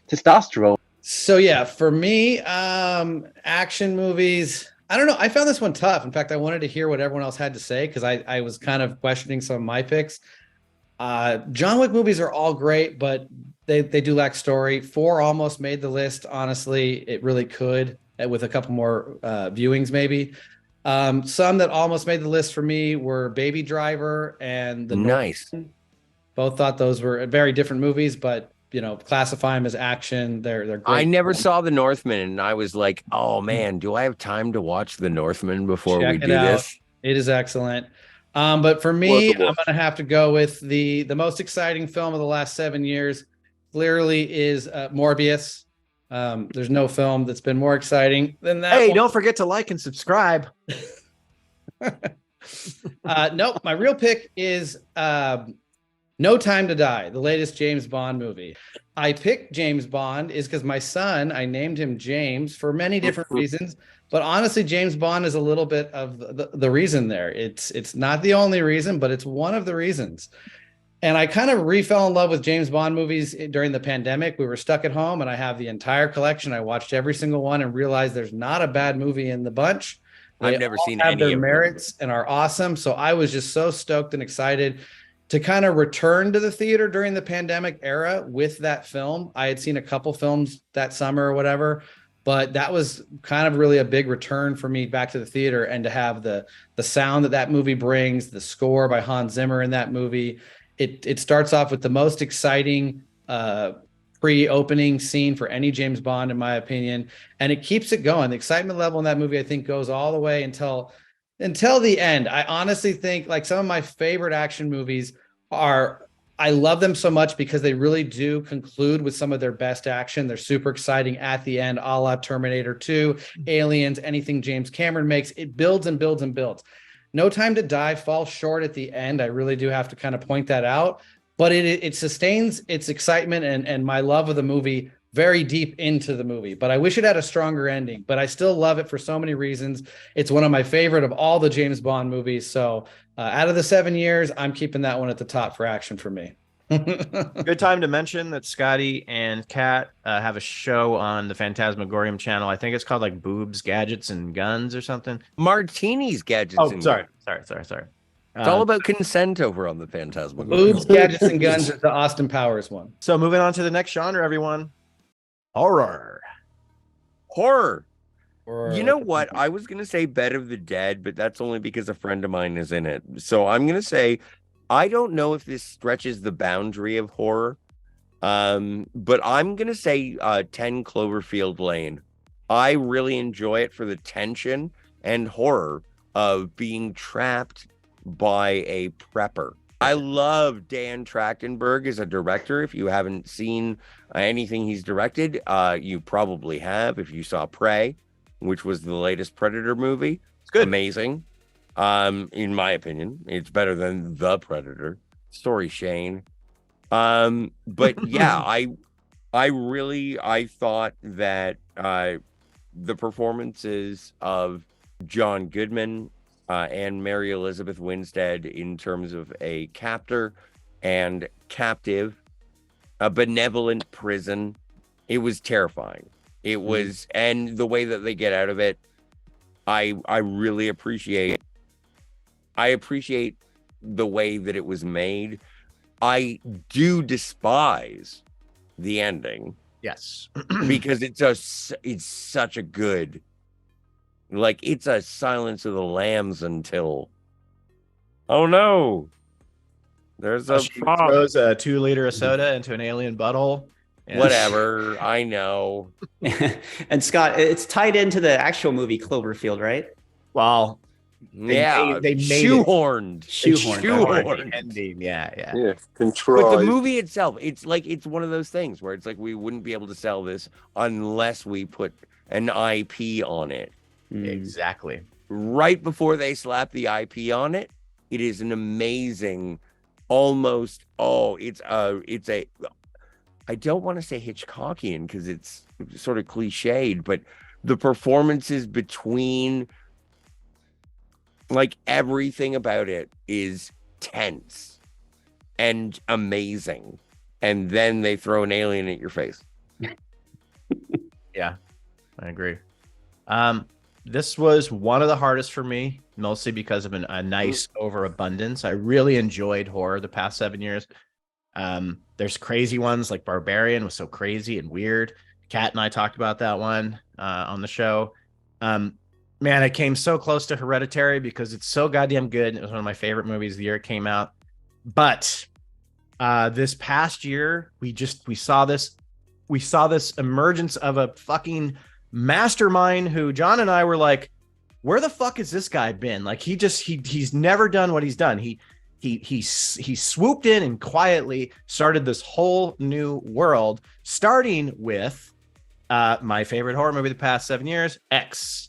testosterone. So yeah, for me, action movies, I don't know. I found this one tough. In fact, I wanted to hear what everyone else had to say because I was kind of questioning some of my picks. John Wick movies are all great, but they do lack story. 4 almost made the list. Honestly, it really could with a couple more viewings maybe. Some that almost made the list for me were Baby Driver and The Northman. Both thought those were very different movies, but classify them as action. They're great. I never saw The Northman, and I was like, oh man, do I have time to watch The Northman before we do this? It is excellent. But for me, I'm going to have to go with the most exciting film of the last 7 years. Clearly is Morbius. There's no film that's been more exciting than that. Hey, don't forget to like and subscribe. Nope. My real pick is No Time to Die, the latest James Bond movie. I picked James Bond is because my son, I named him James for many different reasons. But honestly, James Bond is a little bit of the reason there. It's not the only reason, but it's one of the reasons. And I kind of fell in love with James Bond movies during the pandemic. We were stuck at home and I have the entire collection. I watched every single one and realized there's not a bad movie in the bunch. They I've never all seen have any their of them. merits and are awesome. So I was just so stoked and excited to kind of return to the theater during the pandemic era with that film. I had seen a couple films that summer or whatever, but that was kind of really a big return for me back to the theater, and to have the sound that movie brings, the score by Hans Zimmer in that movie. It starts off with the most exciting pre-opening scene for any James Bond, in my opinion, and it keeps it going. The excitement level in that movie, I think, goes all the way until the end. I honestly think, like, some of my favorite action movies I love them so much because they really do conclude with some of their best action. They're super exciting at the end, a la Terminator 2, Aliens, anything James Cameron makes. It builds and builds and builds. No Time to Die falls short at the end. I really do have to kind of point that out, but it sustains its excitement and my love of the movie very deep into the movie. But I wish it had a stronger ending, but I still love it for so many reasons. It's one of my favorite of all the James Bond movies. So out of the 7 years, I'm keeping that one at the top for action for me. Good time to mention that Scotty and Kat have a show on the Phantasmagorium channel. I think it's called like Boobs, Gadgets, and Guns or something. Martini's Gadgets. Oh, and sorry. It's all about consent over on the Phantasmagorium. Boobs, Gadgets, and Guns is the Austin Powers one. So moving on to the next genre, everyone. Horror. You know what? I was going to say Bed of the Dead, but that's only because a friend of mine is in it. So I'm going to say, I don't know if this stretches the boundary of horror, but I'm going to say 10 Cloverfield Lane. I really enjoy it for the tension and horror of being trapped by a prepper. I love Dan Trachtenberg as a director. If you haven't seen anything he's directed, you probably have. If you saw Prey, which was the latest Predator movie, it's good. Amazing. In my opinion, it's better than The Predator. Sorry, Shane. But yeah, I thought that the performances of John Goodman and Mary Elizabeth Winstead in terms of a captor and captive, a benevolent prison, it was terrifying. It was, and the way that they get out of it, I really appreciate. I appreciate the way that it was made. I do despise the ending. Yes. Because it's such a good, like, it's a Silence of the Lambs until, oh no, there's a she throws a 2-liter of soda into an alien butthole. Yeah. Whatever, I know. And Scott, it's tied into the actual movie Cloverfield, right? Well, they made shoehorned ending. Yeah. Contrived. But the movie itself, it's one of those things where it's like we wouldn't be able to sell this unless we put an IP on it. Exactly. Right before they slap the IP on it, it is an amazing, almost. It's a. I don't want to say Hitchcockian because it's sort of cliched, but the performances between, like, everything about it is tense and amazing. And then they throw an alien at your face. Yeah, I agree. This was one of the hardest for me, mostly because of a nice overabundance. I really enjoyed horror the past 7 years. There's crazy ones like Barbarian was so crazy and weird. Kat and I talked about that one on the show. Man, I came so close to Hereditary because it's so goddamn good. It was one of my favorite movies the year it came out. But this past year, we saw this emergence of a fucking mastermind who John and I were like, where the fuck has this guy been? Like, he's never done what he's done. He swooped in and quietly started this whole new world, starting with my favorite horror movie the past 7 years, X.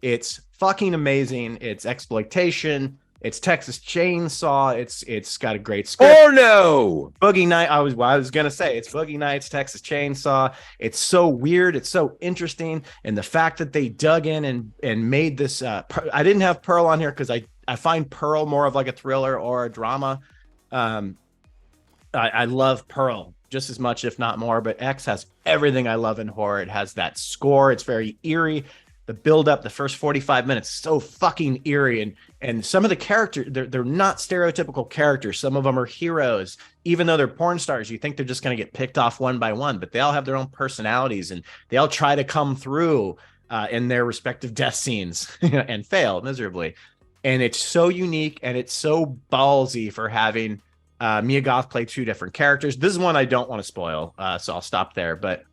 It's fucking amazing. It's exploitation. It's Texas Chainsaw. It's got a great script. Oh no, Boogie Night. I was gonna say it's Boogie Nights, Texas Chainsaw. It's so weird. It's so interesting, and the fact that they dug in and made this. I didn't have Pearl on here because I find Pearl more of like a thriller or a drama. I love Pearl just as much, if not more, but X has everything I love in horror. It has that score. It's very eerie. The build up, the first 45 minutes, so fucking eerie. And some of the characters, they're not stereotypical characters. Some of them are heroes. Even though they're porn stars, you think they're just going to get picked off one by one, but they all have their own personalities and they all try to come through in their respective death scenes and fail miserably. And it's so unique and it's so ballsy for having Mia Goth play two different characters. This is one I don't want to spoil, so I'll stop there. But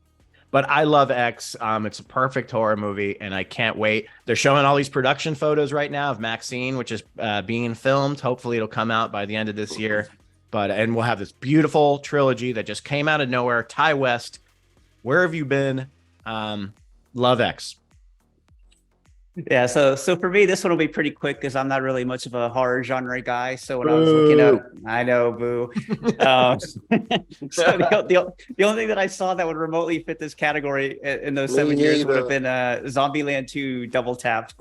I love X. It's a perfect horror movie, and I can't wait. They're showing all these production photos right now of Maxine, which is being filmed. Hopefully, it'll come out by the end of this year. And we'll have this beautiful trilogy that just came out of nowhere. Ty West, where have you been? Love X. Yeah, so for me, this one will be pretty quick because I'm not really much of a horror genre guy. So when I was looking up, I know, boo. So the only thing that I saw that would remotely fit this category in those 7 years would have been Zombieland 2 Double Tap.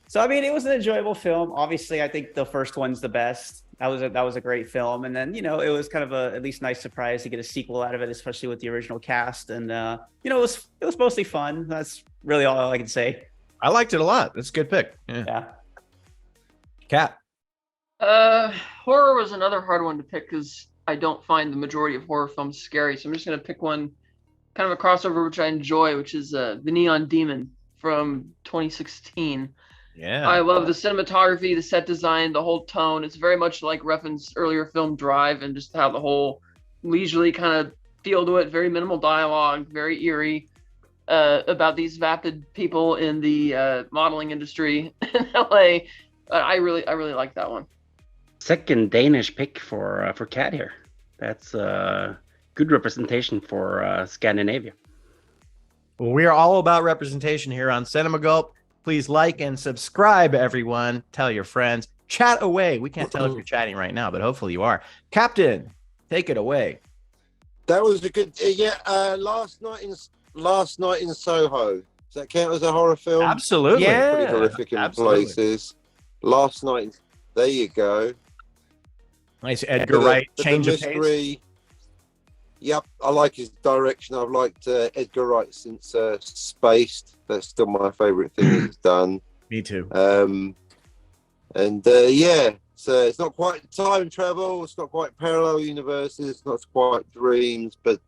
So I mean, it was an enjoyable film. Obviously, I think the first one's the best. That was a great film, and then it was kind of a at least nice surprise to get a sequel out of it, especially with the original cast. And it was mostly fun. That's really all I can say. I liked it a lot. That's a good pick. Yeah. Cat. Horror was another hard one to pick because I don't find the majority of horror films scary. So I'm just going to pick one kind of a crossover, which I enjoy, which is The Neon Demon from 2016. Yeah. I love the cinematography, the set design, the whole tone. It's very much like Refn's earlier film Drive, and just how the whole leisurely kind of feel to it, very minimal dialogue, very eerie. About these vapid people in the modeling industry in LA. I really like that one. Second Danish pick for Cat here. That's good representation for Scandinavia. Well, we are all about representation here on Cinema Gulp. Please like and subscribe, everyone. Tell your friends. Chat away. We can't tell if you're chatting right now, but hopefully you are. Captain, take it away. That was a good. Last Night in Soho. Does that count as a horror film? Absolutely. Yeah. Pretty horrific in places. Last Night. There you go. Nice Edgar Wright change of pace. Yep, I like his direction. I've liked Edgar Wright since Spaced. That's still my favourite thing he's done. Me too. So it's not quite time travel. It's not quite parallel universes. It's not quite dreams, but.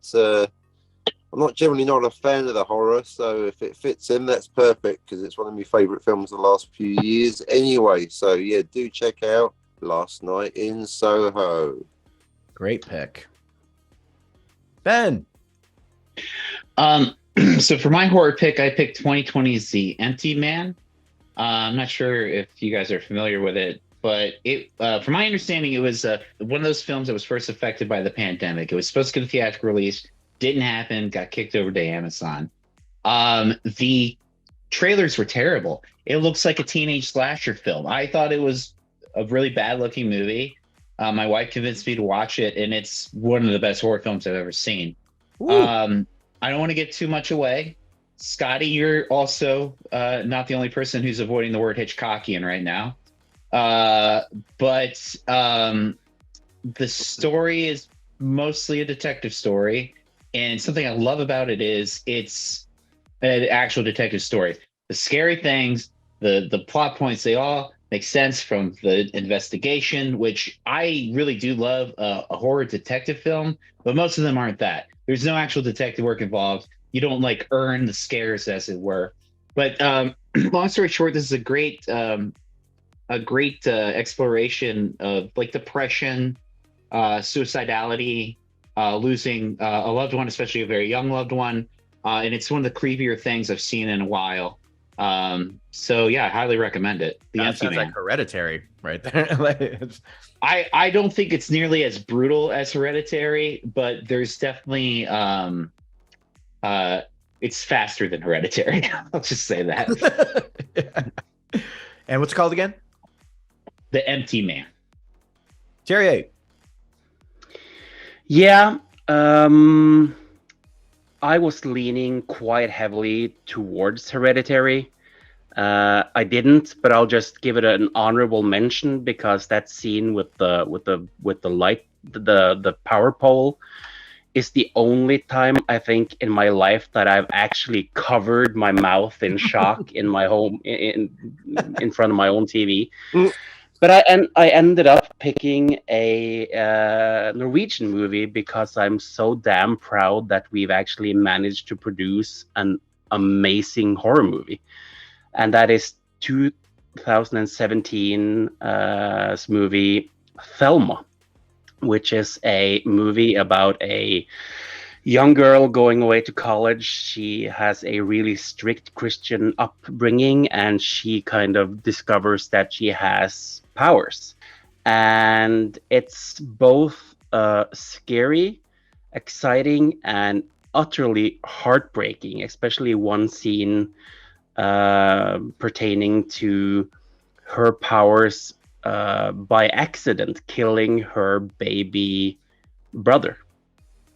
I'm generally not a fan of the horror, so if it fits in, that's perfect because it's one of my favourite films of the last few years anyway. So, yeah, do check out Last Night in Soho. Great pick. Ben. So for my horror pick, I picked 2020's The Empty Man. I'm not sure if you guys are familiar with it, but from my understanding, it was one of those films that was first affected by the pandemic. It was supposed to get a theatrical release. Didn't happen, got kicked over to Amazon. The trailers were terrible. It looks like a teenage slasher film. I thought it was a really bad looking movie. My wife convinced me to watch it, and it's one of the best horror films I've ever seen. I don't want to get too much away. Scotty, you're also not the only person who's avoiding the word Hitchcockian right now. But the story is mostly a detective story. And something I love about it is it's an actual detective story. The scary things, the plot points, they all make sense from the investigation, which I really do love a horror detective film, but most of them aren't that. There's no actual detective work involved. You don't earn the scares, as it were. But long story short, this is a great exploration of depression, suicidality, losing a loved one, especially a very young loved one. And it's one of the creepier things I've seen in a while. So yeah, I highly recommend it. The Empty sounds Man. like Hereditary right there. I don't think it's nearly as brutal as Hereditary, but there's definitely it's faster than Hereditary. I'll just say that. Yeah. And what's it called again? The Empty Man. Jerry. Yeah, I was leaning quite heavily towards Hereditary, I didn't, but I'll just give it an honorable mention because that scene with the light, the power pole, is the only time I think in my life that I've actually covered my mouth in shock in my home in front of my own TV. But I ended up picking a Norwegian movie because I'm so damn proud that we've actually managed to produce an amazing horror movie, and that is 2017's movie Thelma, which is a movie about a young girl going away to college. She has a really strict Christian upbringing, and she kind of discovers that she has powers. And it's both scary, exciting, and utterly heartbreaking, especially one scene pertaining to her powers by accident killing her baby brother,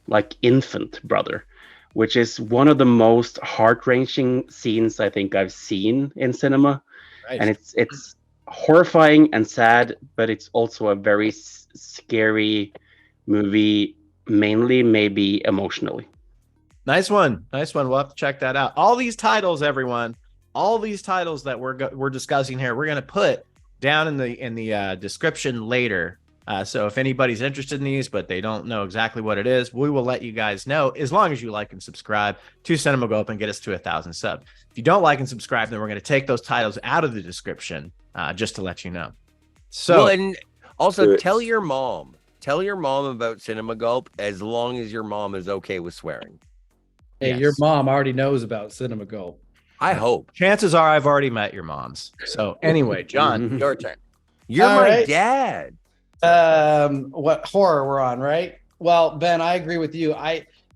like infant brother, which is one of the most heart-wrenching scenes I think I've seen in cinema. Right. And it's horrifying and sad, but it's also a very scary movie, mainly maybe emotionally. Nice one. We'll have to check that out. All these titles, everyone, all these titles that we're discussing here, we're going to put down in the description later. So if anybody's interested in these, but they don't know exactly what it is, we will let you guys know, as long as you like and subscribe to Cinema Gulp and get us to 1,000 subs. If you don't like and subscribe, then we're going to take those titles out of the description, just to let you know. So, well, and also tell your mom about Cinema Gulp, as long as your mom is okay with swearing. Hey, Yes. your mom already knows about Cinema Gulp. I hope. Chances are I've already met your moms. So anyway, John, your turn. You're All my right. dad. What horror we're on, right? Well, Ben, I agree with you.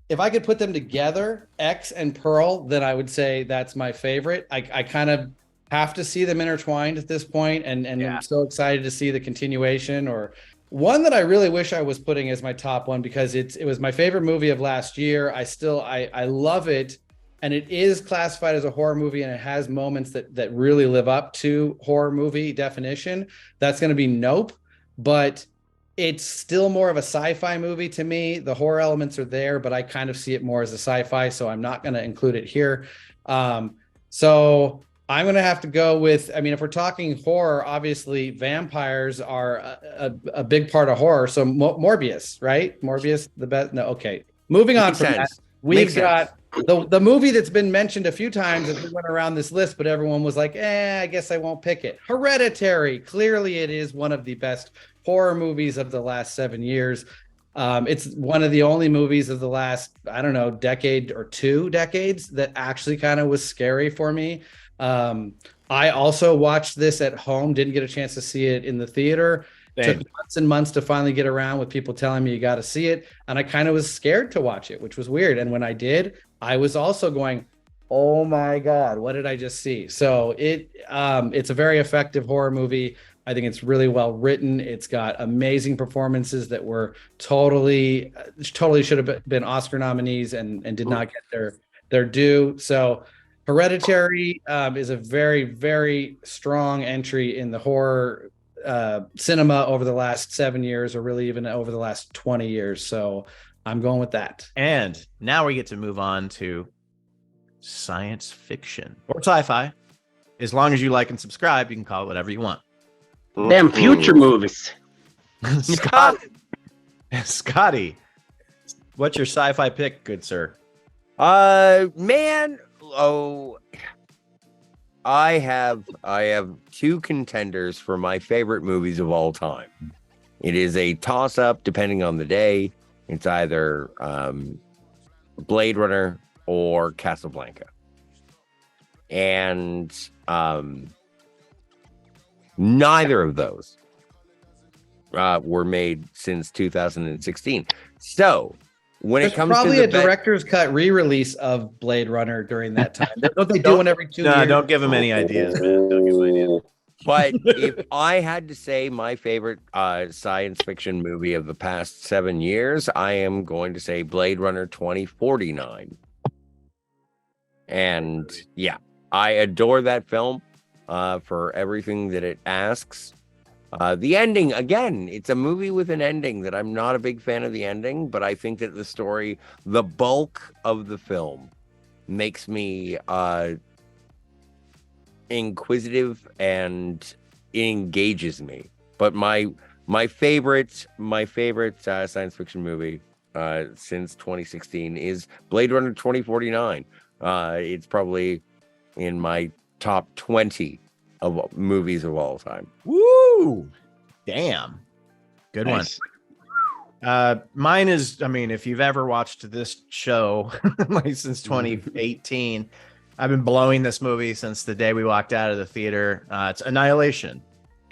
If I could put them together, X and Pearl, then I would say that's my favorite. I kind of have to see them intertwined at this point, and I'm so excited to see the continuation. Or one that I really wish I was putting as my top one, because it was my favorite movie of last year. I love it, and it is classified as a horror movie, and it has moments that really live up to horror movie definition. That's going to be Nope. But it's still more of a sci-fi movie to me. The horror elements are there, but I kind of see it more as a sci-fi, so I'm not going to include it here. So I'm going to have to go with, I mean, if we're talking horror, obviously vampires are a big part of horror. So Morbius, right? Morbius, the best. No, okay. Moving on from that, we've got the movie that's been mentioned a few times as we went around this list, but everyone was like, I guess I won't pick it. Hereditary. Clearly, it is one of the best horror movies of the last 7 years. It's one of the only movies of the last, I don't know, decade or 2 decades that actually kind of was scary for me. I also watched this at home, didn't get a chance to see it in the theater. Took months and months to finally get around with people telling me you got to see it. And I kind of was scared to watch it, which was weird. And when I did, I was also going, oh my God, what did I just see? So it's a very effective horror movie. I think it's really well written. It's got amazing performances that were totally should have been Oscar nominees and did not get their due. So Hereditary is a very, very strong entry in the horror cinema over the last 7 years, or really even over the last 20 years. So I'm going with that. And now we get to move on to science fiction or sci-fi. As long as you like and subscribe, you can call it whatever you want. Damn future movies. Scotty, what's your sci-fi pick, good sir? Man, I have 2 contenders for my favorite movies of all time. It is a toss-up depending on the day. It's either Blade Runner or Casablanca. And neither of those were made since 2016. So when There's it comes probably to a director's cut re-release of Blade Runner during that time. Don't they do one every 2 years? No, don't give him any ideas, man. Don't give him any ideas. But if I had to say my favorite science fiction movie of the past 7 years, I am going to say Blade Runner 2049. And yeah, I adore that film. for everything that it asks. The ending, again, it's a movie with an ending that I'm not a big fan of the ending, but I think that the story, the bulk of the film, makes me inquisitive and engages me. But my favorite science fiction movie since 2016 is Blade Runner 2049. It's probably in my top 20 of movies of all time. Woo! Damn. Good Nice. one. Mine is, I mean, if you've ever watched this show like since 2018, I've been blowing this movie since the day we walked out of the theater. It's Annihilation.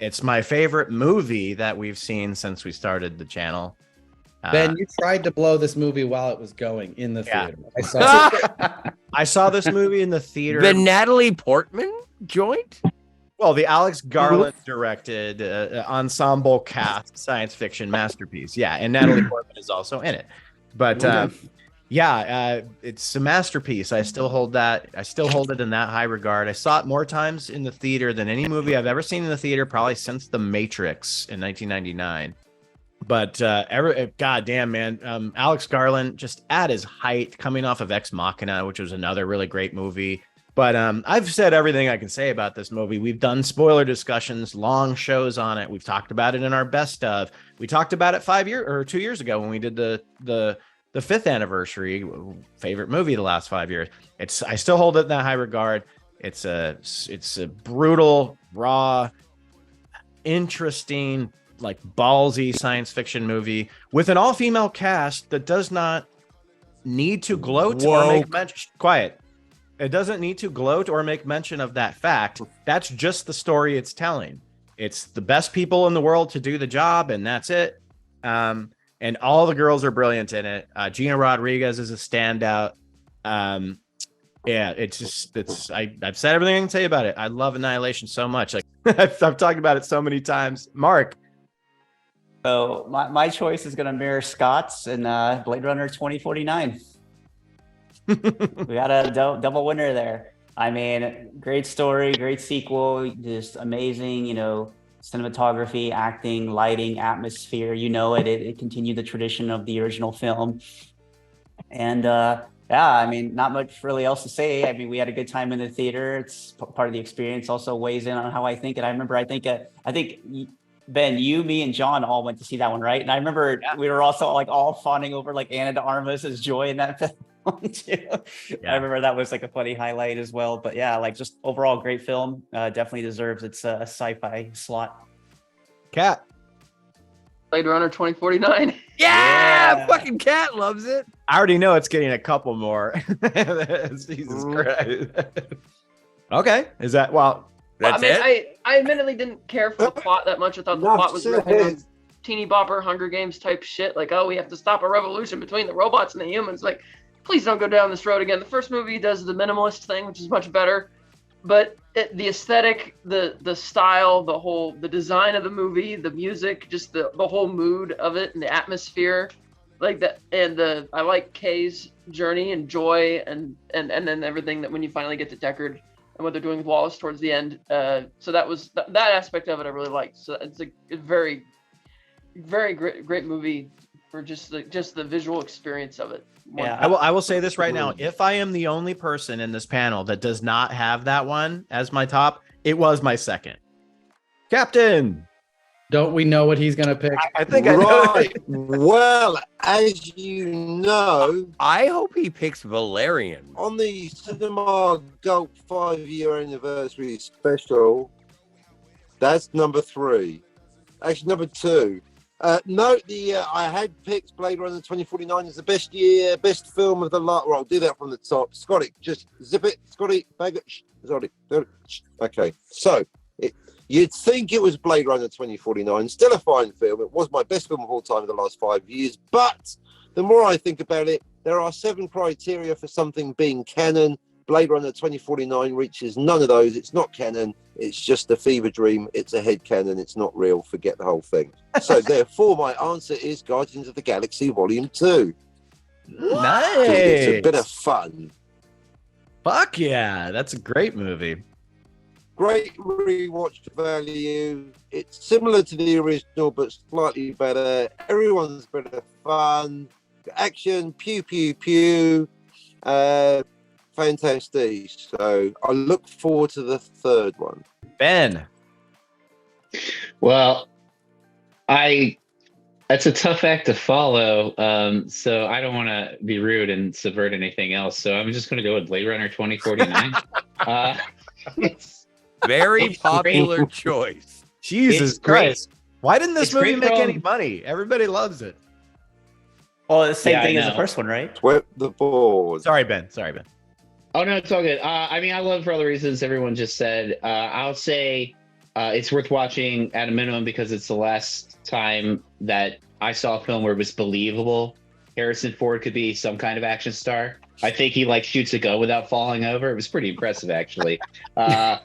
It's my favorite movie that we've seen since we started the channel. Ben, you tried to blow this movie while it was going in the theater. I saw this movie in the theater. The Natalie Portman joint? Well, the Alex Garland directed ensemble cast science fiction masterpiece. Yeah, and Natalie Portman is also in it. But it's a masterpiece. I still hold that. I still hold it in that high regard. I saw it more times in the theater than any movie I've ever seen in the theater, probably since The Matrix in 1999. But goddamn, man, Alex Garland just at his height, coming off of Ex Machina, which was another really great movie. But I've said everything I can say about this movie. We've done spoiler discussions, long shows on it. We've talked about it in our best of. We talked about it 2 years ago when we did the 5th anniversary favorite movie of the last 5 years. I still hold it in that high regard. It's a brutal, raw, interesting, like ballsy science fiction movie with an all-female cast that does not need to gloat or make mention. Quiet. It doesn't need to gloat or make mention of that fact. That's just the story it's telling. It's the best people in the world to do the job, and that's it. And all the girls are brilliant in it. Gina Rodriguez is a standout. I've said everything I can say about it. I love Annihilation so much. Like I've talked about it so many times. Mark. So my choice is going to mirror Scott's in Blade Runner 2049. We got a double winner there. I mean, great story, great sequel, just amazing, cinematography, acting, lighting, atmosphere. It continued the tradition of the original film. And I mean, not much really else to say. I mean, we had a good time in the theater. It's part of the experience. Also weighs in on how I think. And I remember, I think Ben, you, me, and John all went to see that one, right? And I remember we were also like all fawning over like Ana de Armas' joy in that film too. I remember that was like a funny highlight as well. But yeah, like just overall great film. Definitely deserves its sci-fi slot. Cat. Blade Runner 2049. Yeah, fucking Cat loves it. I already know it's getting a couple more. Jesus Christ. Okay, is that That's it. I admittedly didn't care for the plot that much. I thought the plot was teeny bopper Hunger Games type shit. Like, oh, we have to stop a revolution between the robots and the humans. Like, please don't go down this road again. The first movie does the minimalist thing, which is much better. But the aesthetic, the style, the design of the movie, the music, just the whole mood of it and the atmosphere, like that, and I like Kay's journey and joy and then everything that when you finally get to Deckard and what they're doing with Wallace towards the end. So that was that aspect of it I really liked. So it's a very, very great movie for just the visual experience of it. Yeah, I will say this right now. If I am the only person in this panel that does not have that one as my top, it was my second. Captain. Don't we know what he's going to pick? I think I know. Right. Well, as you know, I hope he picks Valerian. On the Cinema Gulp 5-year anniversary special, that's number 3. Actually, number 2. Note I had picked Blade Runner 2049 as the best film of the last. Well, I'll do that from the top. Scotty, just zip it. Scotty, bag it. Scotty, okay. So you'd think it was Blade Runner 2049. Still a fine film. It was my best film of all time in the last 5 years. But the more I think about it, there are 7 criteria for something being canon. Blade Runner 2049 reaches none of those. It's not canon. It's just a fever dream. It's a head canon. It's not real. Forget the whole thing. So therefore, my answer is Guardians of the Galaxy Volume 2. Nice. It's a bit of fun. Fuck yeah. That's a great movie. great rewatch value. It's similar to the original, but slightly better. Everyone's a bit of fun. Action, pew, pew, pew. Fantastic. So I look forward to the third one. Ben. Well, that's a tough act to follow. So I don't want to be rude and subvert anything else. So I'm just going to go with Blade Runner 2049. It's very popular choice. Jesus Christ. Why didn't this movie make any from- money? Everybody loves it. Well, the same Yeah, I thing as the know. first one, right? Swept the board. Sorry, Ben. Oh no, it's all good. I mean, I love it for all the reasons everyone just said. I'll say it's worth watching at a minimum because it's the last time that I saw a film where it was believable Harrison Ford could be some kind of action star. I think he shoots a gun without falling over. It was pretty impressive, actually.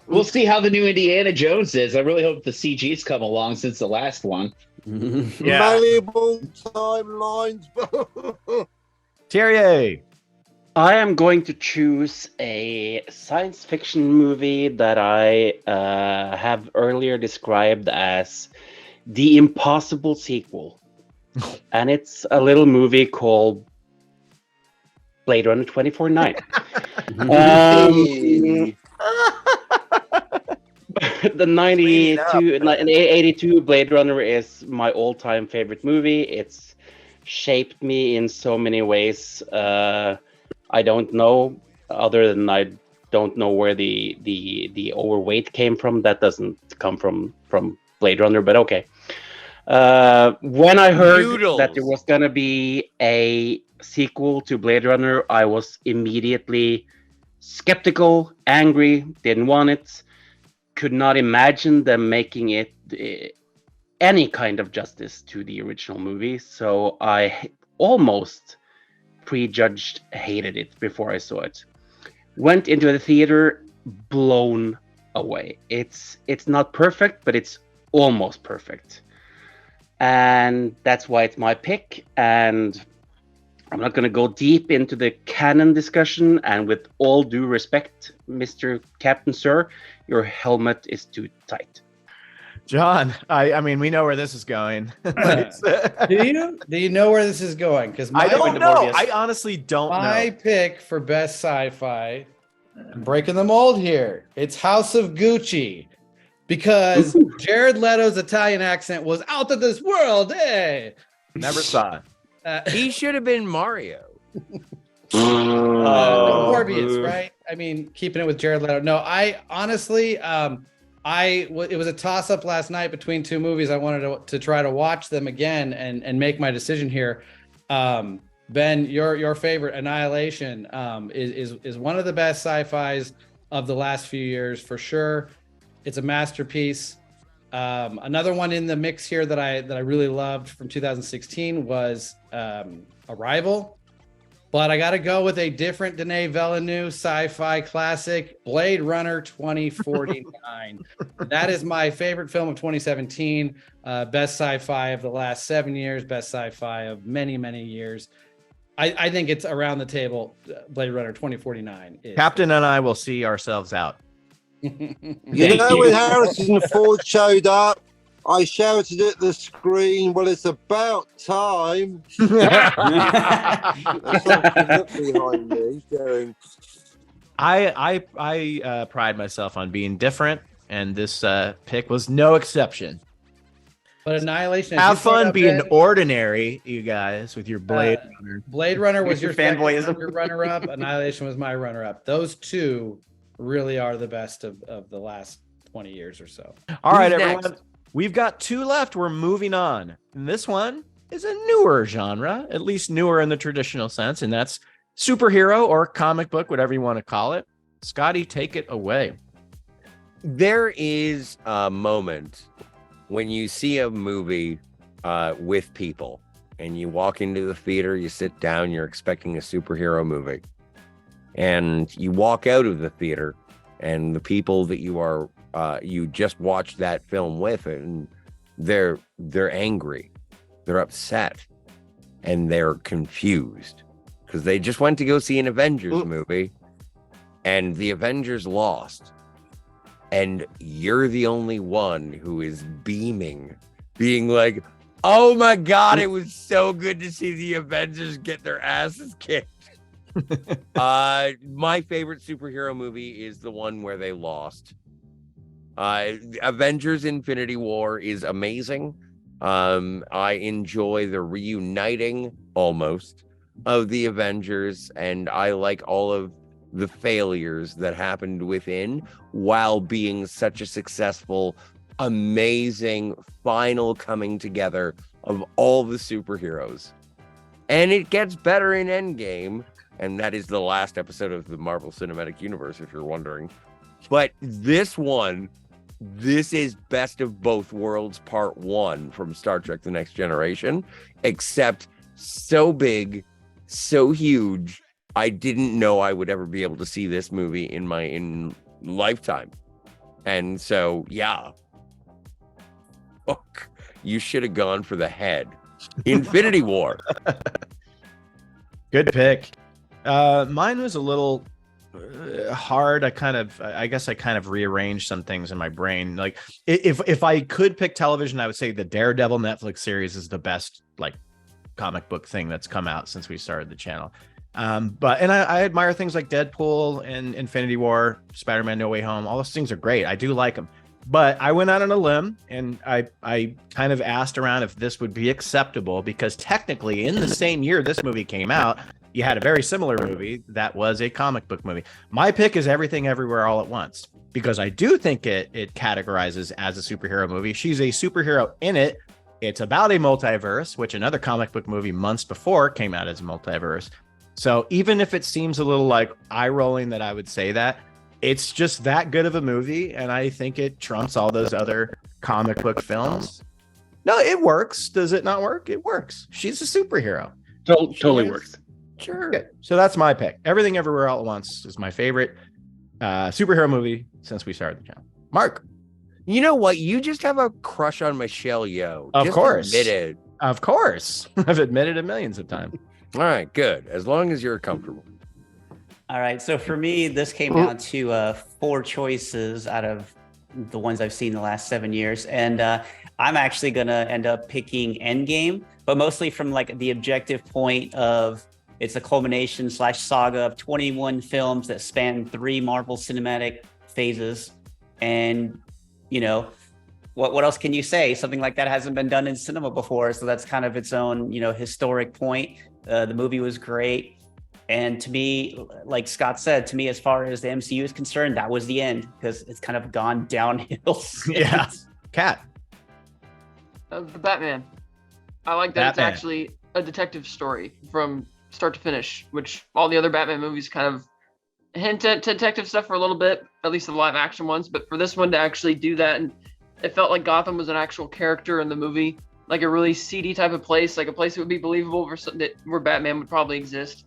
We'll see how the new Indiana Jones is. I really hope the CG's come along since the last one. Malleable timelines. Thierry. I am going to choose a science fiction movie that I have earlier described as the impossible sequel. And it's a little movie called Blade Runner 2049. The 82 Blade Runner is my all-time favorite movie. It's shaped me in so many ways. I don't know, other than I don't know where the overweight came from. That doesn't come from Blade Runner, but okay. When I heard that there was gonna be a sequel to Blade Runner, I was immediately skeptical, angry, didn't want it, could not imagine them making it any kind of justice to the original movie. So I almost prejudged hated it before I saw it. Went into the theater, blown away. It's not perfect, but it's almost perfect. And that's why it's my pick. And I'm not going to go deep into the canon discussion. And with all due respect, Mr. Captain Sir, your helmet is too tight. John, I mean, we know where this is going. Do you know where this is going? Because I don't know. I honestly don't know. My pick for best sci-fi, I'm breaking the mold here. It's House of Gucci, because Jared Leto's Italian accent was out of this world. Hey, never saw it. He should have been Mario. Morbius, right? I mean, keeping it with Jared Leto. No, I honestly, it was a toss-up last night between two movies. I wanted to try to watch them again and make my decision here. Ben, your favorite, Annihilation, is one of the best sci-fis of the last few years for sure. It's a masterpiece. Another one in the mix here that I really loved from 2016 was Arrival. But I got to go with a different Denis Villeneuve sci-fi classic, Blade Runner 2049. That is my favorite film of 2017. Best sci-fi of the last 7 years, best sci-fi of many, many years. I think it's around the table. Blade Runner 2049. Captain and I will see ourselves out. You know, when Harrison Ford showed up, I shouted at the screen, well, it's about time. There's something behind me going. I pride myself on being different, and this pick was no exception. But Annihilation. Have fun being ordinary, you guys, with your Blade Runner. Blade Runner was your fanboyism. Your runner-up. Annihilation was my runner-up. Those two really are the best of the last 20 years or so. All right, Who's everyone. next? We've got two left. We're moving on. And this one is a newer genre, at least newer in the traditional sense, and that's superhero or comic book, whatever you want to call it. Scotty, take it away. There is a moment when you see a movie with people and you walk into the theater, you sit down, you're expecting a superhero movie, and you walk out of the theater and the people that you just watched that film with, and they're angry, they're upset, and they're confused because they just went to go see an Avengers movie and the Avengers lost. and you're the only one who is beaming, being like, oh my God, it was so good to see the Avengers get their asses kicked. My favorite superhero movie is the one where they lost. Avengers Infinity War is amazing. I enjoy the reuniting almost of the Avengers, and I like all of the failures that happened within while being such a successful, amazing final coming together of all the superheroes. And it gets better in Endgame, and that is the last episode of the Marvel Cinematic Universe, if you're wondering. But this is Best of Both Worlds Part 1 from Star Trek The Next Generation, except so big, so huge, I didn't know I would ever be able to see this movie in my lifetime. And so, yeah. Fuck, you should have gone for the head. Infinity War. Good pick. Mine was a little hard. I guess I kind of rearranged some things in my brain. Like if I could pick television, I would say the Daredevil Netflix series is the best like comic book thing that's come out since we started the channel. But I admire things like Deadpool and Infinity War, Spider-Man No Way Home. All those things are great. I do like them. But I went out on a limb and I kind of asked around if this would be acceptable, because technically in the same year this movie came out, you had a very similar movie that was a comic book movie. My pick is Everything Everywhere All at Once, because I do think it categorizes as a superhero movie. She's a superhero in it. It's about a multiverse, which another comic book movie months before came out as a multiverse. So even if it seems a little like eye-rolling that I would say that, it's just that good of a movie, and I think it trumps all those other comic book films. No, it works. Does it not work? It works. She's a superhero. Totally works. Sure. Okay. So that's my pick. Everything Everywhere All at Once is my favorite superhero movie since we started the channel. Mark. You know what? You just have a crush on Michelle Yeoh. Of course. Admit it. Of course. I've admitted it millions of times. All right, good. As long as you're comfortable. All right. So for me, this came down to 4 choices out of the ones I've seen the last 7 years. And I'm actually going to end up picking Endgame, but mostly from like the objective point of it's a culmination / saga of 21 films that span 3 Marvel cinematic phases. And, you know, what else can you say? Something like that hasn't been done in cinema before. So that's kind of its own, you know, historic point. The movie was great. And to me, like Scott said, to me, as far as the MCU is concerned, that was the end, because it's kind of gone downhill since. Yeah. Cat. The Batman. I like that Batman. It's actually a detective story from start to finish, which all the other Batman movies kind of hint at detective stuff for a little bit, at least the live action ones. But for this one to actually do that, and it felt like Gotham was an actual character in the movie, like a really seedy type of place, like a place that would be believable where Batman would probably exist.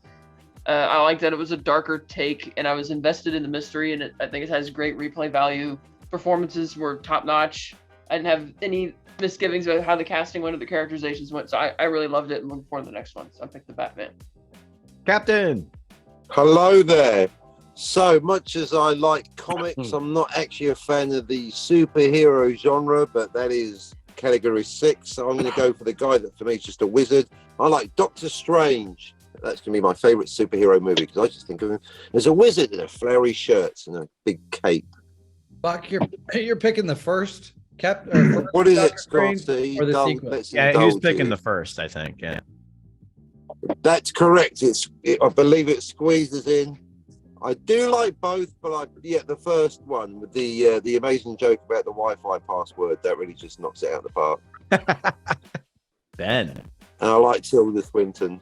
I like that it was a darker take, and I was invested in the mystery, and I think it has great replay value. Performances were top notch. I didn't have any misgivings about how the casting went or the characterizations went, so I really loved it and looking forward to the next one. So I picked the Batman. Captain. Hello there. So much as I like comics, I'm not actually a fan of the superhero genre, but that is category 6. So I'm going to go for the guy that for me is just a wizard. I like Doctor Strange. That's going to be my favorite superhero movie, because I just think of him as a wizard in a flowery shirts and a big cape. Buck, you're picking the first What is it, Strange Scott? or the sequel? Yeah, he was picking the first, I think. Yeah. That's correct. I believe it squeezes in. I do like both, but the first one with the amazing joke about the Wi-Fi password, that really just knocks it out of the park. Ben. And I like Tilda Swinton.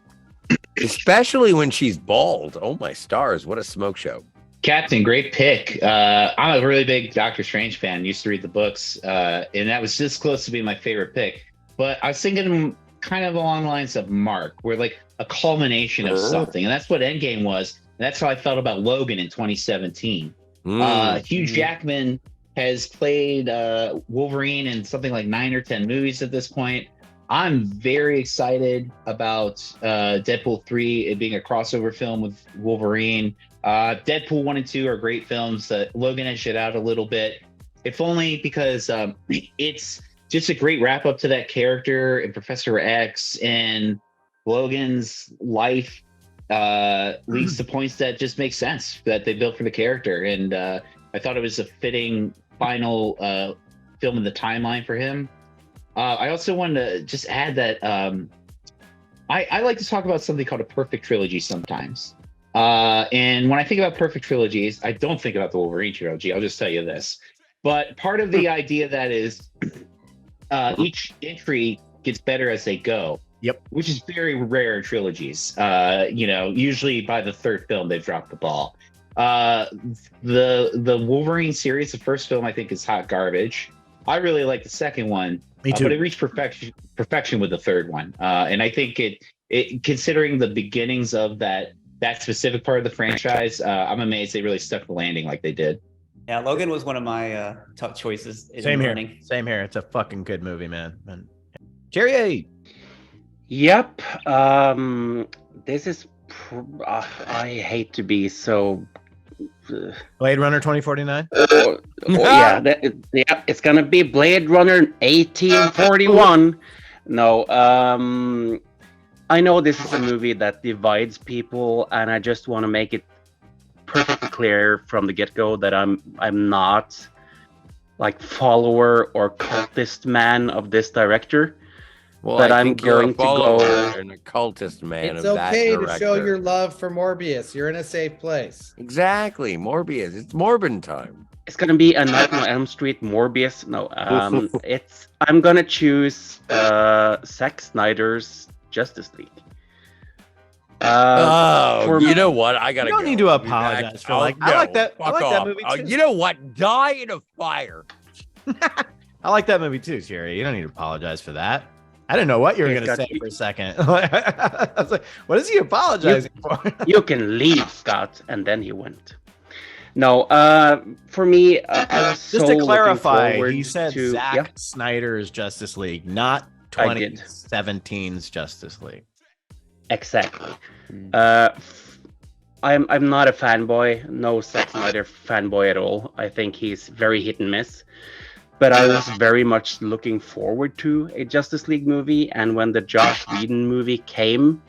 Especially when she's bald. Oh my stars, what a smoke show. Captain, great pick. I'm a really big Doctor Strange fan. Used to read the books, and that was just close to being my favorite pick. But I was thinking kind of along the lines of Mark, where like a culmination of something, and that's what Endgame was. And that's how I felt about Logan in 2017. Hugh Jackman has played Wolverine in something like 9 or 10 movies at this point. I'm very excited about Deadpool 3, it being a crossover film with Wolverine. Deadpool 1 and 2 are great films. Logan has shit out a little bit. if only because it's just a great wrap up to that character and Professor X, and Logan's life leads to points that just make sense that they built for the character. And I thought it was a fitting final film in the timeline for him. I also wanted to just add that I like to talk about something called a perfect trilogy sometimes. And when I think about perfect trilogies, I don't think about the Wolverine trilogy. I'll just tell you this. But part of the idea that is each entry gets better as they go. Yep. Which is very rare in trilogies. Usually by the third film, they've dropped the ball. The Wolverine series, the first film, I think is hot garbage. I really like the second one. Me too. But it reached perfection with the third one. And I think it considering the beginnings of that specific part of the franchise, I'm amazed they really stuck the landing like they did. Yeah, Logan was one of my tough choices. Same here. Same here. It's a fucking good movie, man. Jerry. Yep. This is. I hate to be so. Blade Runner 2049. Yeah, it's gonna be Blade Runner 1841. No, I know this is a movie that divides people, and I just want to make it perfectly clear from the get-go that I'm not like follower or cultist man of this director. Well, but I'm going to go and a cultist man. It's of that okay to director. show your love for Morbius. You're in a safe place. Exactly, Morbius. It's Morbin time. It's gonna be a Nightmare on Elm Street Morbius. No, I'm gonna choose Zack Snyder's Justice League. You know what? I gotta. You don't need to apologize for I like that movie too. You know what? Die in a fire. I like that movie too, Jerry. You don't need to apologize for that. I didn't know what you were going to say for a second. I was like, what is he apologizing for? You can leave, Scott. And then he went. No, for me, I was just so to clarify, looking he said to, Zack Snyder's Justice League, not 2017's Justice League. Exactly. I'm not a fanboy. No Zack Snyder fanboy at all. I think he's very hit and miss. But I was very much looking forward to a Justice League movie, and when the Joss Whedon movie came,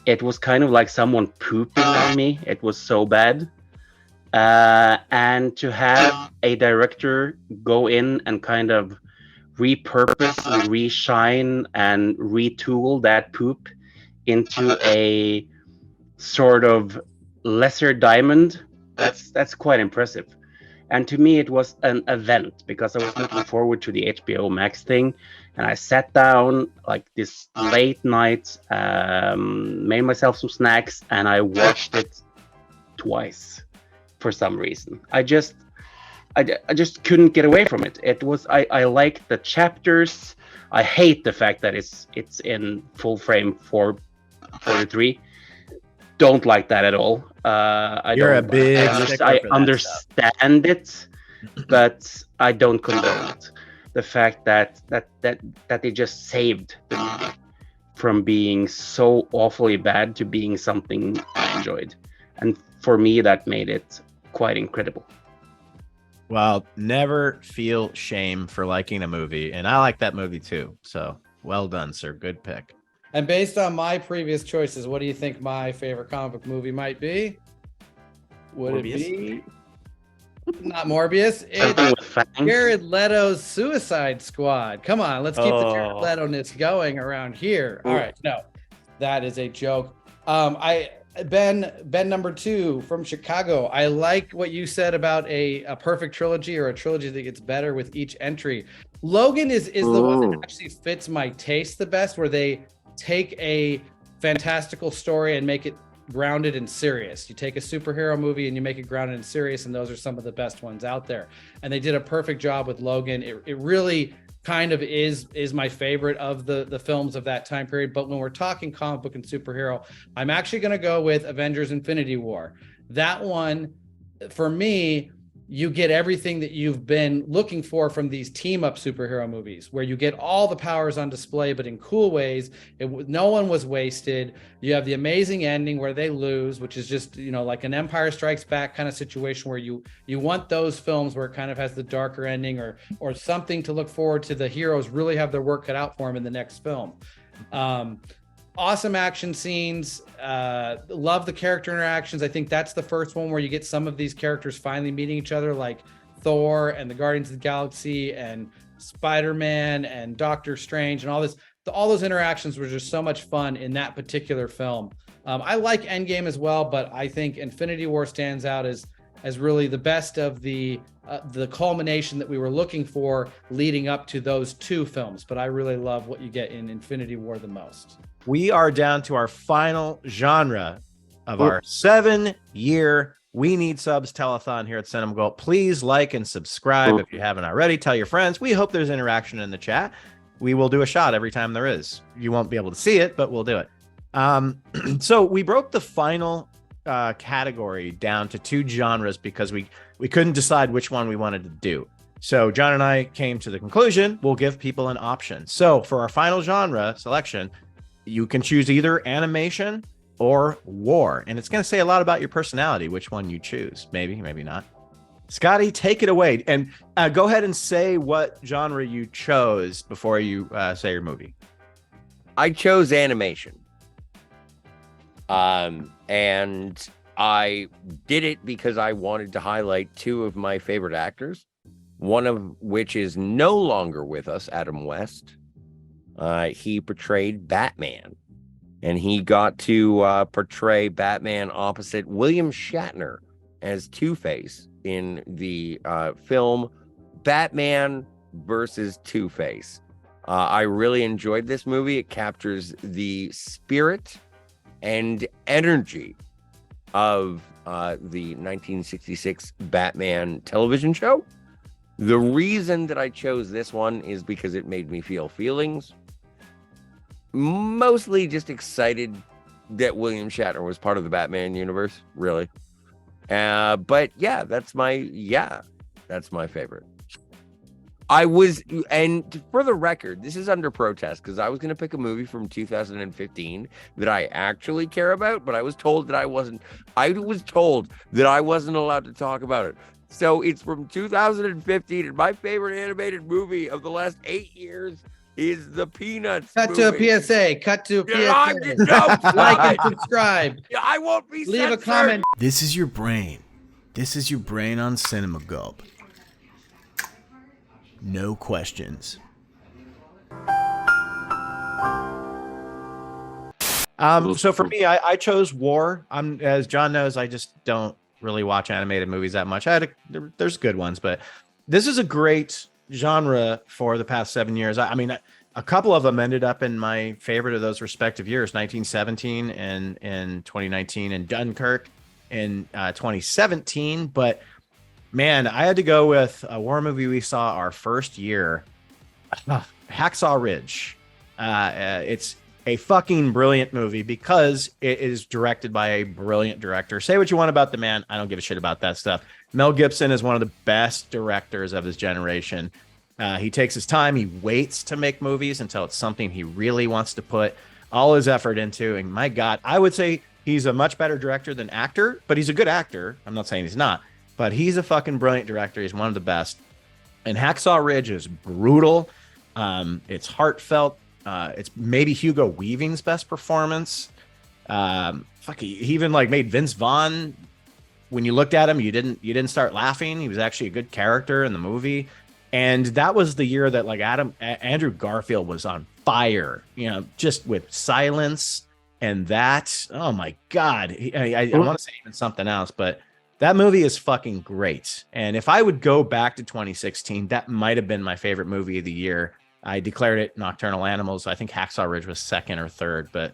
it was kind of like someone pooping on me. It was so bad. And to have a director go in and kind of repurpose, reshine, and retool that poop into a sort of lesser diamond, that's quite impressive. And to me, it was an event because I was looking forward to the HBO Max thing. And I sat down like this late night, made myself some snacks, and I watched it twice for some reason. I just couldn't get away from it. It was I liked the chapters. I hate the fact that it's in full frame 4:43. Don't like that at all. I understand it, but I don't condone it. The fact that they just saved the movie from being so awfully bad to being something I enjoyed, and for me that made it quite incredible. Well, never feel shame for liking a movie, and I like that movie too. So well done, sir. Good pick. And based on my previous choices, what do you think my favorite comic book movie might be? Would Morbius? It be not Morbius? It's Jared Leto's Suicide Squad. Come on, let's keep the Jared Leto-ness going around here. All right, no, that is a joke. Ben number 2 from Chicago. I like what you said about a perfect trilogy or a trilogy that gets better with each entry. Logan is the one that actually fits my taste the best, where they take a fantastical story and make it grounded and serious. You take a superhero movie and you make it grounded and serious, and those are some of the best ones out there. And they did a perfect job with Logan. It really kind of is my favorite of the films of that time period. But when we're talking comic book and superhero, I'm actually going to go with Avengers Infinity War. That one, for me, you get everything that you've been looking for from these team up superhero movies, where you get all the powers on display, but in cool ways. No one was wasted. You have the amazing ending where they lose, which is just, like an Empire Strikes Back kind of situation where you want those films where it kind of has the darker ending or something to look forward to. The heroes really have their work cut out for them in the next film. Awesome action scenes. Love the character interactions. I think that's the first one where you get some of these characters finally meeting each other, like Thor and the Guardians of the Galaxy and Spider-Man and Doctor Strange and all this. All those interactions were just so much fun in that particular film. I like Endgame as well, but I think Infinity War stands out as really the best of the culmination that we were looking for leading up to those two films. But I really love what you get in Infinity War the most. We are down to our final genre of our 7-year We Need Subs Telethon here at Cinema Gulp. Please like and subscribe if you haven't already. Tell your friends. We hope there's interaction in the chat. We will do a shot every time there is. You won't be able to see it, but we'll do it. So we broke the final category down to 2 genres because we couldn't decide which one we wanted to do. So John and I came to the conclusion we'll give people an option. So for our final genre selection, you can choose either animation or war. And it's going to say a lot about your personality, which one you choose. Maybe, maybe not. Scotty, take it away. And go ahead and say what genre you chose before you say your movie. I chose animation. And I did it because I wanted to highlight 2 of my favorite actors, one of which is no longer with us, Adam West. He portrayed Batman, and he got to portray Batman opposite William Shatner as Two-Face in the film Batman versus Two-Face. I really enjoyed this movie. It captures the spirit and energy of the 1966 Batman television show. The reason that I chose this one is because it made me feel feelings. Mostly just excited that William Shatner was part of the Batman universe, really. But yeah, that's my favorite. And for the record, this is under protest because I was going to pick a movie from 2015 that I actually care about, but I was told that I wasn't allowed to talk about it. So it's from 2015, and my favorite animated movie of the last 8 years is the Peanuts movie. Cut to a PSA. Like and subscribe. I won't be Leave censored. a comment. This is your brain. This is your brain on Cinema Gulp. No questions. So for me, I chose war. As John knows, I just don't really watch animated movies that much. There's good ones, but this is a great genre for the past 7 years. I mean, a couple of them ended up in my favorite of those respective years, 1917 and in 2019, and Dunkirk in 2017. But man, I had to go with a war movie we saw our first year, Hacksaw Ridge. It's a fucking brilliant movie because it is directed by a brilliant director. Say what you want about the man. I don't give a shit about that stuff. Mel Gibson is one of the best directors of his generation. He takes his time. He waits to make movies until it's something he really wants to put all his effort into. And my God, I would say he's a much better director than actor, but he's a good actor. I'm not saying he's not, but he's a fucking brilliant director. He's one of the best. And Hacksaw Ridge is brutal. It's heartfelt. It's maybe Hugo Weaving's best performance. He even made Vince Vaughn. When you looked at him, you didn't start laughing. He was actually a good character in the movie. And that was the year that Andrew Garfield was on fire, just with Silence and that. Oh my God. I want to say even something else, but that movie is fucking great. And if I would go back to 2016, that might have been my favorite movie of the year. I declared it Nocturnal Animals. I think Hacksaw Ridge was second or third, but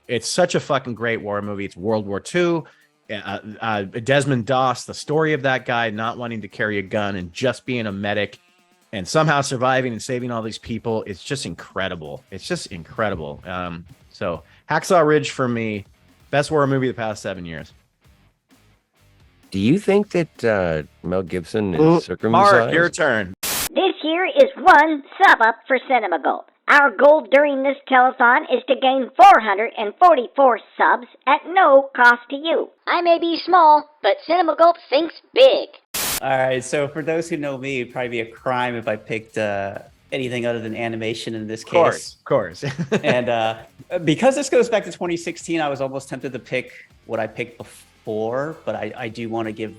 it's such a fucking great war movie. It's World War II. Desmond Doss, the story of that guy not wanting to carry a gun and just being a medic and somehow surviving and saving all these people. It's just incredible. It's just incredible. So Hacksaw Ridge for me, best war movie of the past 7 years. Do you think that Mel Gibson is circumcised? Mark, your turn. This year is one sub up for Cinema Gulp. Our goal during this telethon is to gain 444 subs at no cost to you. I may be small, but Cinema Gulp thinks big. All right, so for those who know me, it'd probably be a crime if I picked anything other than animation in this case. Of course. And because this goes back to 2016, I was almost tempted to pick what I picked before, but I do want to give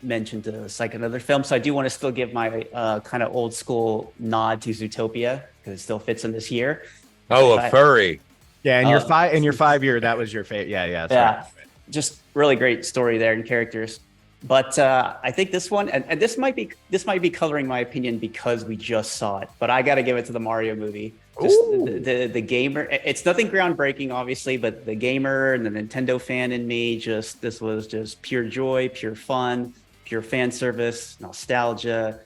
mention to like another film, so I do want to still give my kind of old school nod to Zootopia because it still fits in this year. Oh, a furry. Yeah, in your 5 year, that was your favorite. Yeah. Yeah, just really great story there and characters. But I think this one, and this might be coloring my opinion because we just saw it, but I got to give it to the Mario movie. Just the gamer. It's nothing groundbreaking, obviously, but the gamer and the Nintendo fan in me, this was just pure joy, pure fun, pure fan service, nostalgia,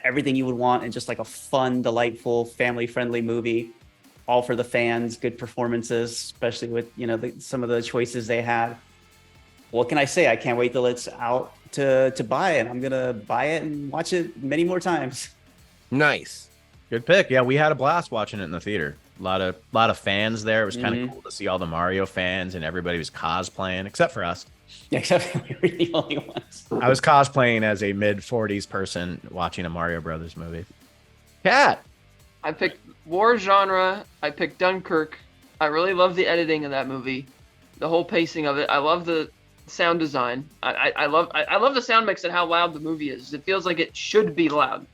everything you would want, and just like a fun, delightful, family-friendly movie, all for the fans. Good performances, especially with some of the choices they had. What can I say? I can't wait till it's out to buy it. I'm gonna buy it and watch it many more times. Nice, good pick. Yeah, we had a blast watching it in the theater. A lot of fans there. It was kind of cool to see all the Mario fans, and everybody was cosplaying, except for us. Yeah, except for we were the only ones. I was cosplaying as a mid-40s person watching a Mario Brothers movie. Cat. I picked war genre. I picked Dunkirk. I really love the editing of that movie, the whole pacing of it. I love the sound design. I love the sound mix and how loud the movie is. It feels like it should be loud.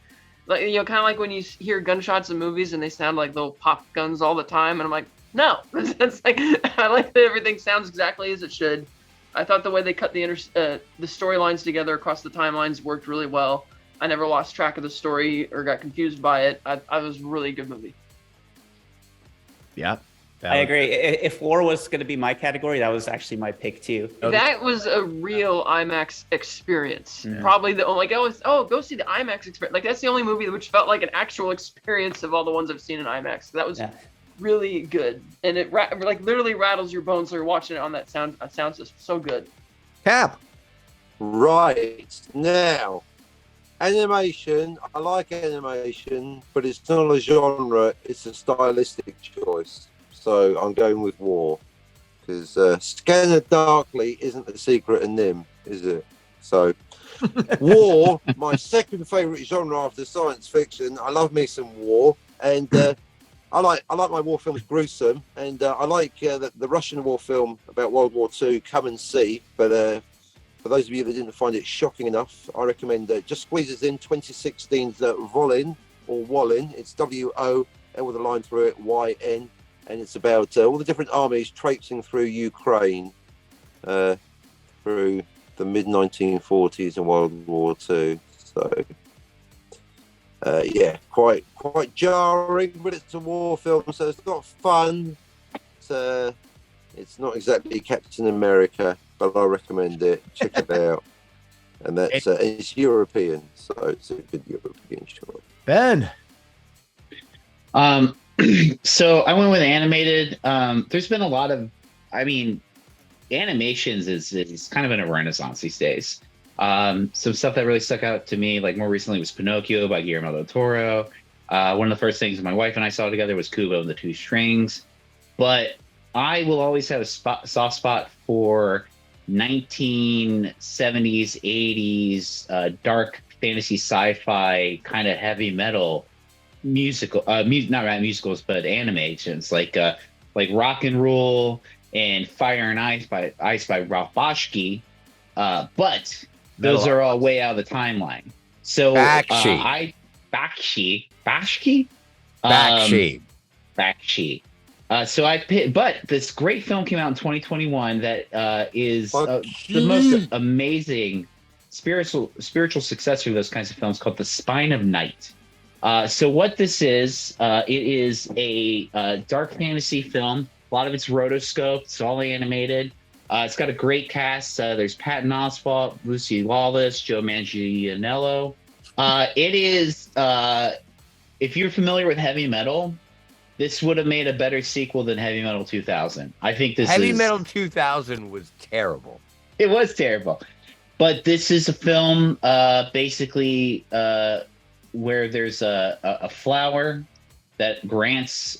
Like, kind of like when you hear gunshots in movies and they sound like little pop guns all the time, and I'm like, no. That's like, I like that everything sounds exactly as it should. I thought the way they cut the storylines together across the timelines worked really well. I never lost track of the story or got confused by it. I was a really good movie. Yeah. I agree. If war was going to be my category, that was actually my pick too. That was a real IMAX experience. Probably the only, go see the IMAX experience. Like, that's the only movie which felt like an actual experience of all the ones I've seen in IMAX. That was really good, and it like literally rattles your bones. So you're watching it on that sound system. So good. Cap. Right now, animation. I like animation, but it's not a genre. It's a stylistic choice. So I'm going with war, because Scanner Darkly isn't a secret in them, is it? So war, my second favourite genre after science fiction. I love me some war, and I like my war films gruesome, and I like the Russian war film about World War II, Come and See. But for those of you that didn't find it shocking enough, I recommend just squeezes in 2016's Volin or Wallin. It's W-O, L with a line through it, Y-N. And it's about all the different armies traipsing through Ukraine through the mid-1940s and World War II. So, quite jarring, but it's a war film, so it's not fun. It's not exactly Captain America, but I recommend it. Check it out. And that's it's European, so it's a good European choice. Ben. So I went with animated. There's been a lot of, animations is kind of in a renaissance these days. Some stuff that really stuck out to me, like more recently, was Pinocchio by Guillermo del Toro. One of the first things my wife and I saw together was Kubo and the Two Strings. But I will always have a soft spot for 1970s, 80s, dark fantasy sci-fi kind of heavy metal musical, not musicals, but animations like Rock and Roll and Fire and Ice by Ralph Bakshi. But those are all way out of the timeline. So Bakshi. So I picked, but this great film came out in 2021 that is the most amazing spiritual successor to those kinds of films, called The Spine of Night. So what this is, it is a dark fantasy film. A lot of it's rotoscoped. It's all animated. It's got a great cast. There's Patton Oswalt, Lucy Lawless, Joe Manganiello. It is, if you're familiar with heavy metal, this would have made a better sequel than Heavy Metal 2000. I think this Heavy Metal 2000 was terrible. It was terrible. But this is a film basically where there's a flower that grants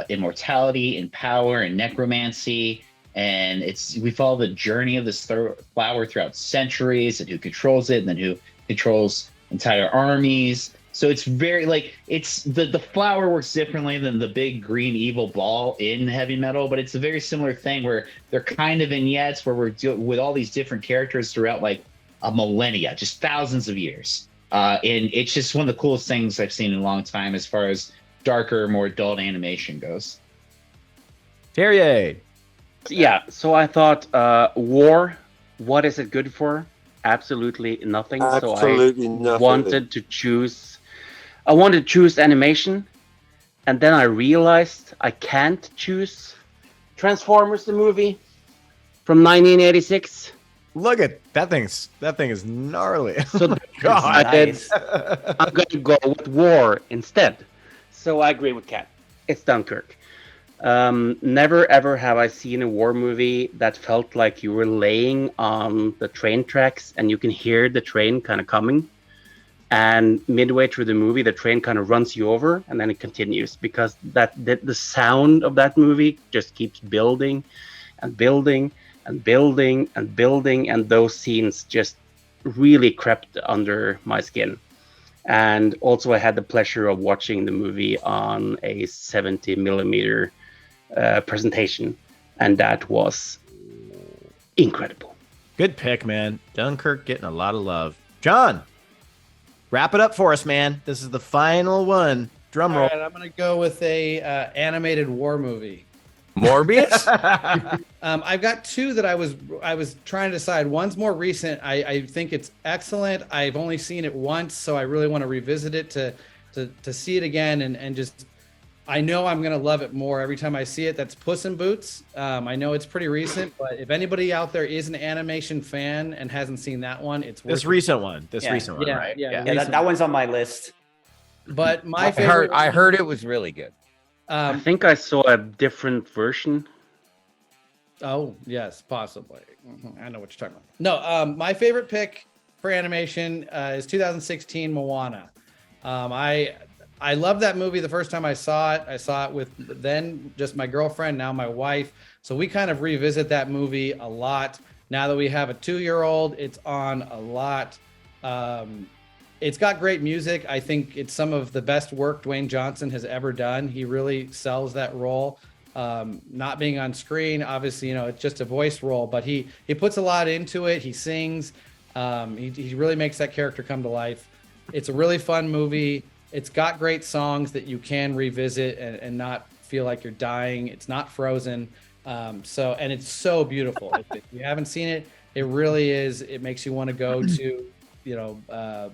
immortality and power and necromancy. And we follow the journey of this flower throughout centuries, and who controls it, and then who controls entire armies. So it's very it's the flower works differently than the big green evil ball in heavy metal, but it's a very similar thing where they're kind of vignettes where we're with all these different characters throughout a millennia, just thousands of years. And it's just one of the coolest things I've seen in a long time as far as darker, more adult animation goes. Terrier. Yeah, so I thought war, what is it good for? Absolutely nothing. Absolutely so I nothing. wanted to choose animation, and then I realized I can't choose Transformers the movie from 1986. Look at that thing is gnarly. So God. I'm gonna go with war instead. So I agree with Kat. It's Dunkirk. Never ever have I seen a war movie that felt like you were laying on the train tracks and you can hear the train kind of coming, and midway through the movie the train kind of runs you over and then it continues, because the sound of that movie just keeps building and building and building and building, and those scenes just really crept under my skin. And also I had the pleasure of watching the movie on a 70 millimeter presentation, and that was incredible. Good pick, man. Dunkirk getting a lot of love. John, wrap it up for us, man. This is the final one. Drum roll. All right, I'm gonna go with a animated war movie. Morbius. I've got two that I was trying to decide. One's more recent. I think it's excellent. I've only seen it once, so I really want to revisit it to see it again and just. I know I'm gonna love it more every time I see it. That's Puss in Boots. I know it's pretty recent, but if anybody out there is an animation fan and hasn't seen that one, it's worth This recent one, right? Yeah, that one's on my list. But my favorite. I heard it was really good. I think I saw a different version. Oh, yes, possibly. I know what you're talking about. No, my favorite pick for animation is 2016 Moana. I loved that movie the first time I saw it. I saw it with then just my girlfriend, now my wife. So we kind of revisit that movie a lot. Now that we have a 2-year-old, it's on a lot. It's got great music. I think it's some of the best work Dwayne Johnson has ever done. He really sells that role. Not being on screen, obviously, it's just a voice role, but he puts a lot into it. He sings. He really makes that character come to life. It's a really fun movie. It's got great songs that you can revisit and not feel like you're dying. It's not Frozen. And it's so beautiful. If you haven't seen it, it really is. It makes you want to go to,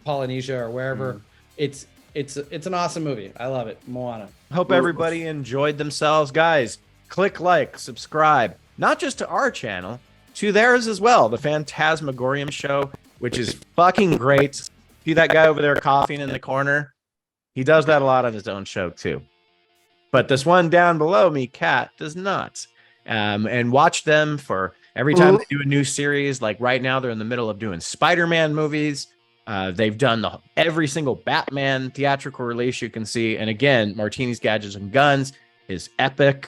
Polynesia or wherever. It's an awesome movie. I love it. Moana. Hope everybody enjoyed themselves. Guys, click like, subscribe, not just to our channel, to theirs as well, the Phantasmagorium Show, which is fucking great. See that guy over there coughing in the corner? He does that a lot on his own show too. But this one down below me, Kat, does not. And watch them for every time they do a new series. Like right now, they're in the middle of doing Spider-Man movies. They've done every single Batman theatrical release you can see. And again, Martini's Gadgets and Guns is epic.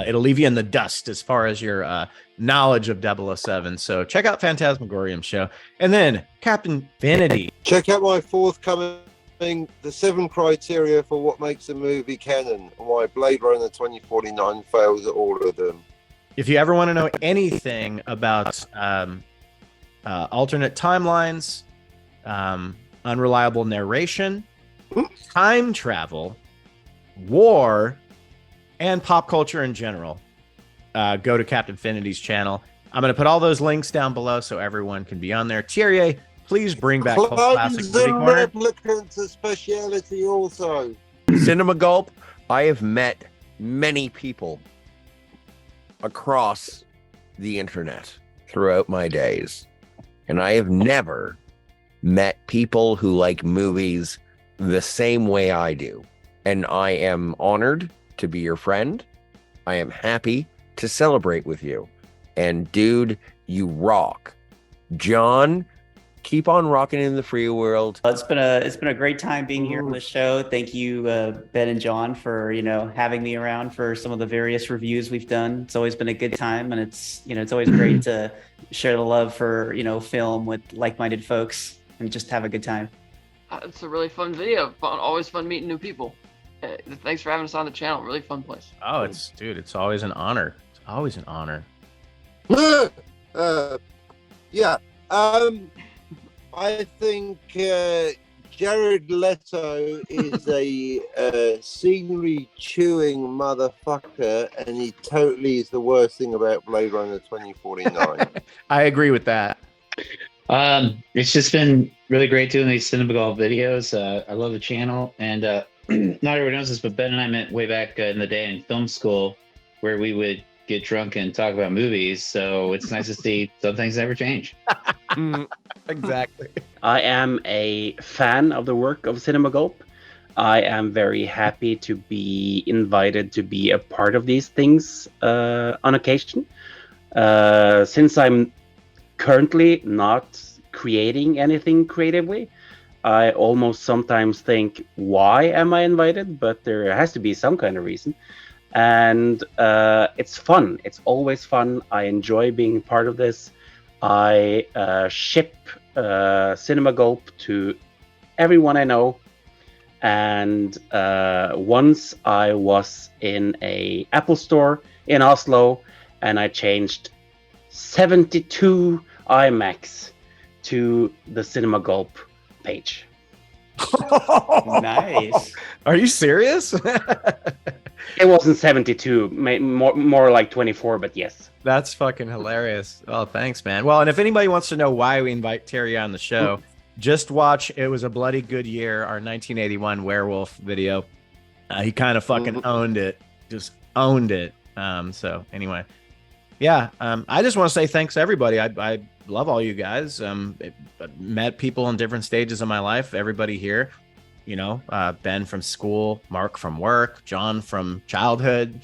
It'll leave you in the dust as far as your knowledge of 007. So check out Phantasmagorium Show. And then Captain Infinity. Check out my forthcoming The 7 Criteria for What Makes a Movie Canon, and why Blade Runner 2049 fails at all of them. If you ever want to know anything about alternate timelines, unreliable narration, time travel, war, and pop culture in general, go to Captain Infinity's channel. I'm going to put all those links down below so everyone can be on there. Thierry, please bring back Cult Classic Movie Corner. Replicants of speciality also. Cinema Gulp, I have met many people across the internet throughout my days, and I have never met people who like movies the same way I do. And I am honored to be your friend. I am happy to celebrate with you. And dude, you rock. John, keep on rocking in the free world. It's been a great time being here on the show. Thank you, Ben and John, for having me around for some of the various reviews we've done. It's always been a good time, and it's always great to share the love for film with like-minded folks and just have a good time. It's a really fun video. Always fun meeting new people. Thanks for having us on the channel. Really fun place. Oh, it's always an honor. It's always an honor. Yeah. I think Jared Leto is a scenery chewing motherfucker, and he totally is the worst thing about Blade Runner 2049. I agree with that. It's just been really great doing these Cinema Gulp videos. I love the channel, and not everyone knows this, but Ben and I met way back in the day in film school, where we would get drunk and talk about movies. So it's nice to see some things never change. Exactly. I am a fan of the work of Cinema Gulp. I am very happy to be invited to be a part of these things on occasion. Since I'm currently not creating anything creatively, I almost sometimes think, why am I invited? But there has to be some kind of reason. And it's fun. It's always fun. I enjoy being part of this. I ship Cinema Gulp to everyone I know. And once I was in a Apple store in Oslo, and I changed 72 iMacs to the Cinema Gulp page. Nice. Are you serious? It wasn't 72, more like 24, but yes. That's fucking hilarious. Oh, thanks, man. Well, and if anybody wants to know why we invite Terry on the show, just watch It Was a Bloody Good Year, our 1981 werewolf video. He kind of fucking owned it. Just owned it. So anyway, yeah, I just want to say thanks to everybody. I love all you guys. Met people in different stages of my life. Everybody here, Ben from school, Mark from work, John from childhood,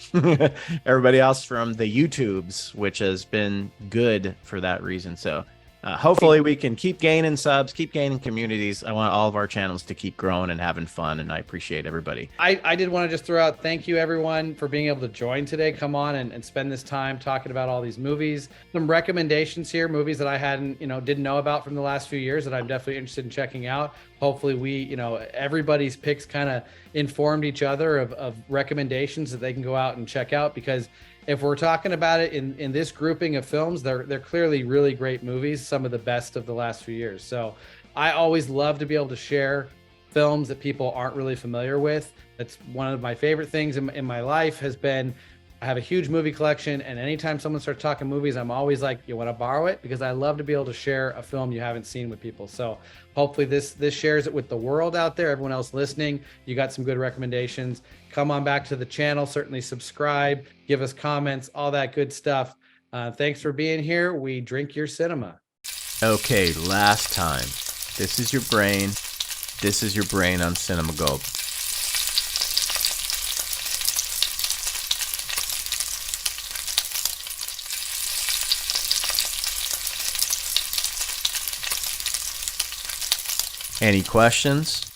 everybody else from the YouTubes, which has been good for that reason. So hopefully we can keep gaining subs, keep gaining communities. I want all of our channels to keep growing and having fun, and I appreciate everybody. I did want to just throw out thank you everyone for being able to join today. Come on and spend this time talking about all these movies. Some recommendations here, movies that I hadn't, didn't know about from the last few years that I'm definitely interested in checking out. Hopefully we, everybody's picks kind of informed each other of recommendations that they can go out and check out, because if we're talking about it in this grouping of films, they're clearly really great movies, some of the best of the last few years. So I always love to be able to share films that people aren't really familiar with. That's one of my favorite things in my life has been, I have a huge movie collection, and anytime someone starts talking movies, I'm always like, you want to borrow it? Because I love to be able to share a film you haven't seen with people. So hopefully this shares it with the world out there, everyone else listening. You got some good recommendations. Come on back to the channel, certainly subscribe, give us comments, all that good stuff. Thanks for being here. We drink your cinema. Okay, last time. This is your brain. This is your brain on Cinema Gulp. Any questions?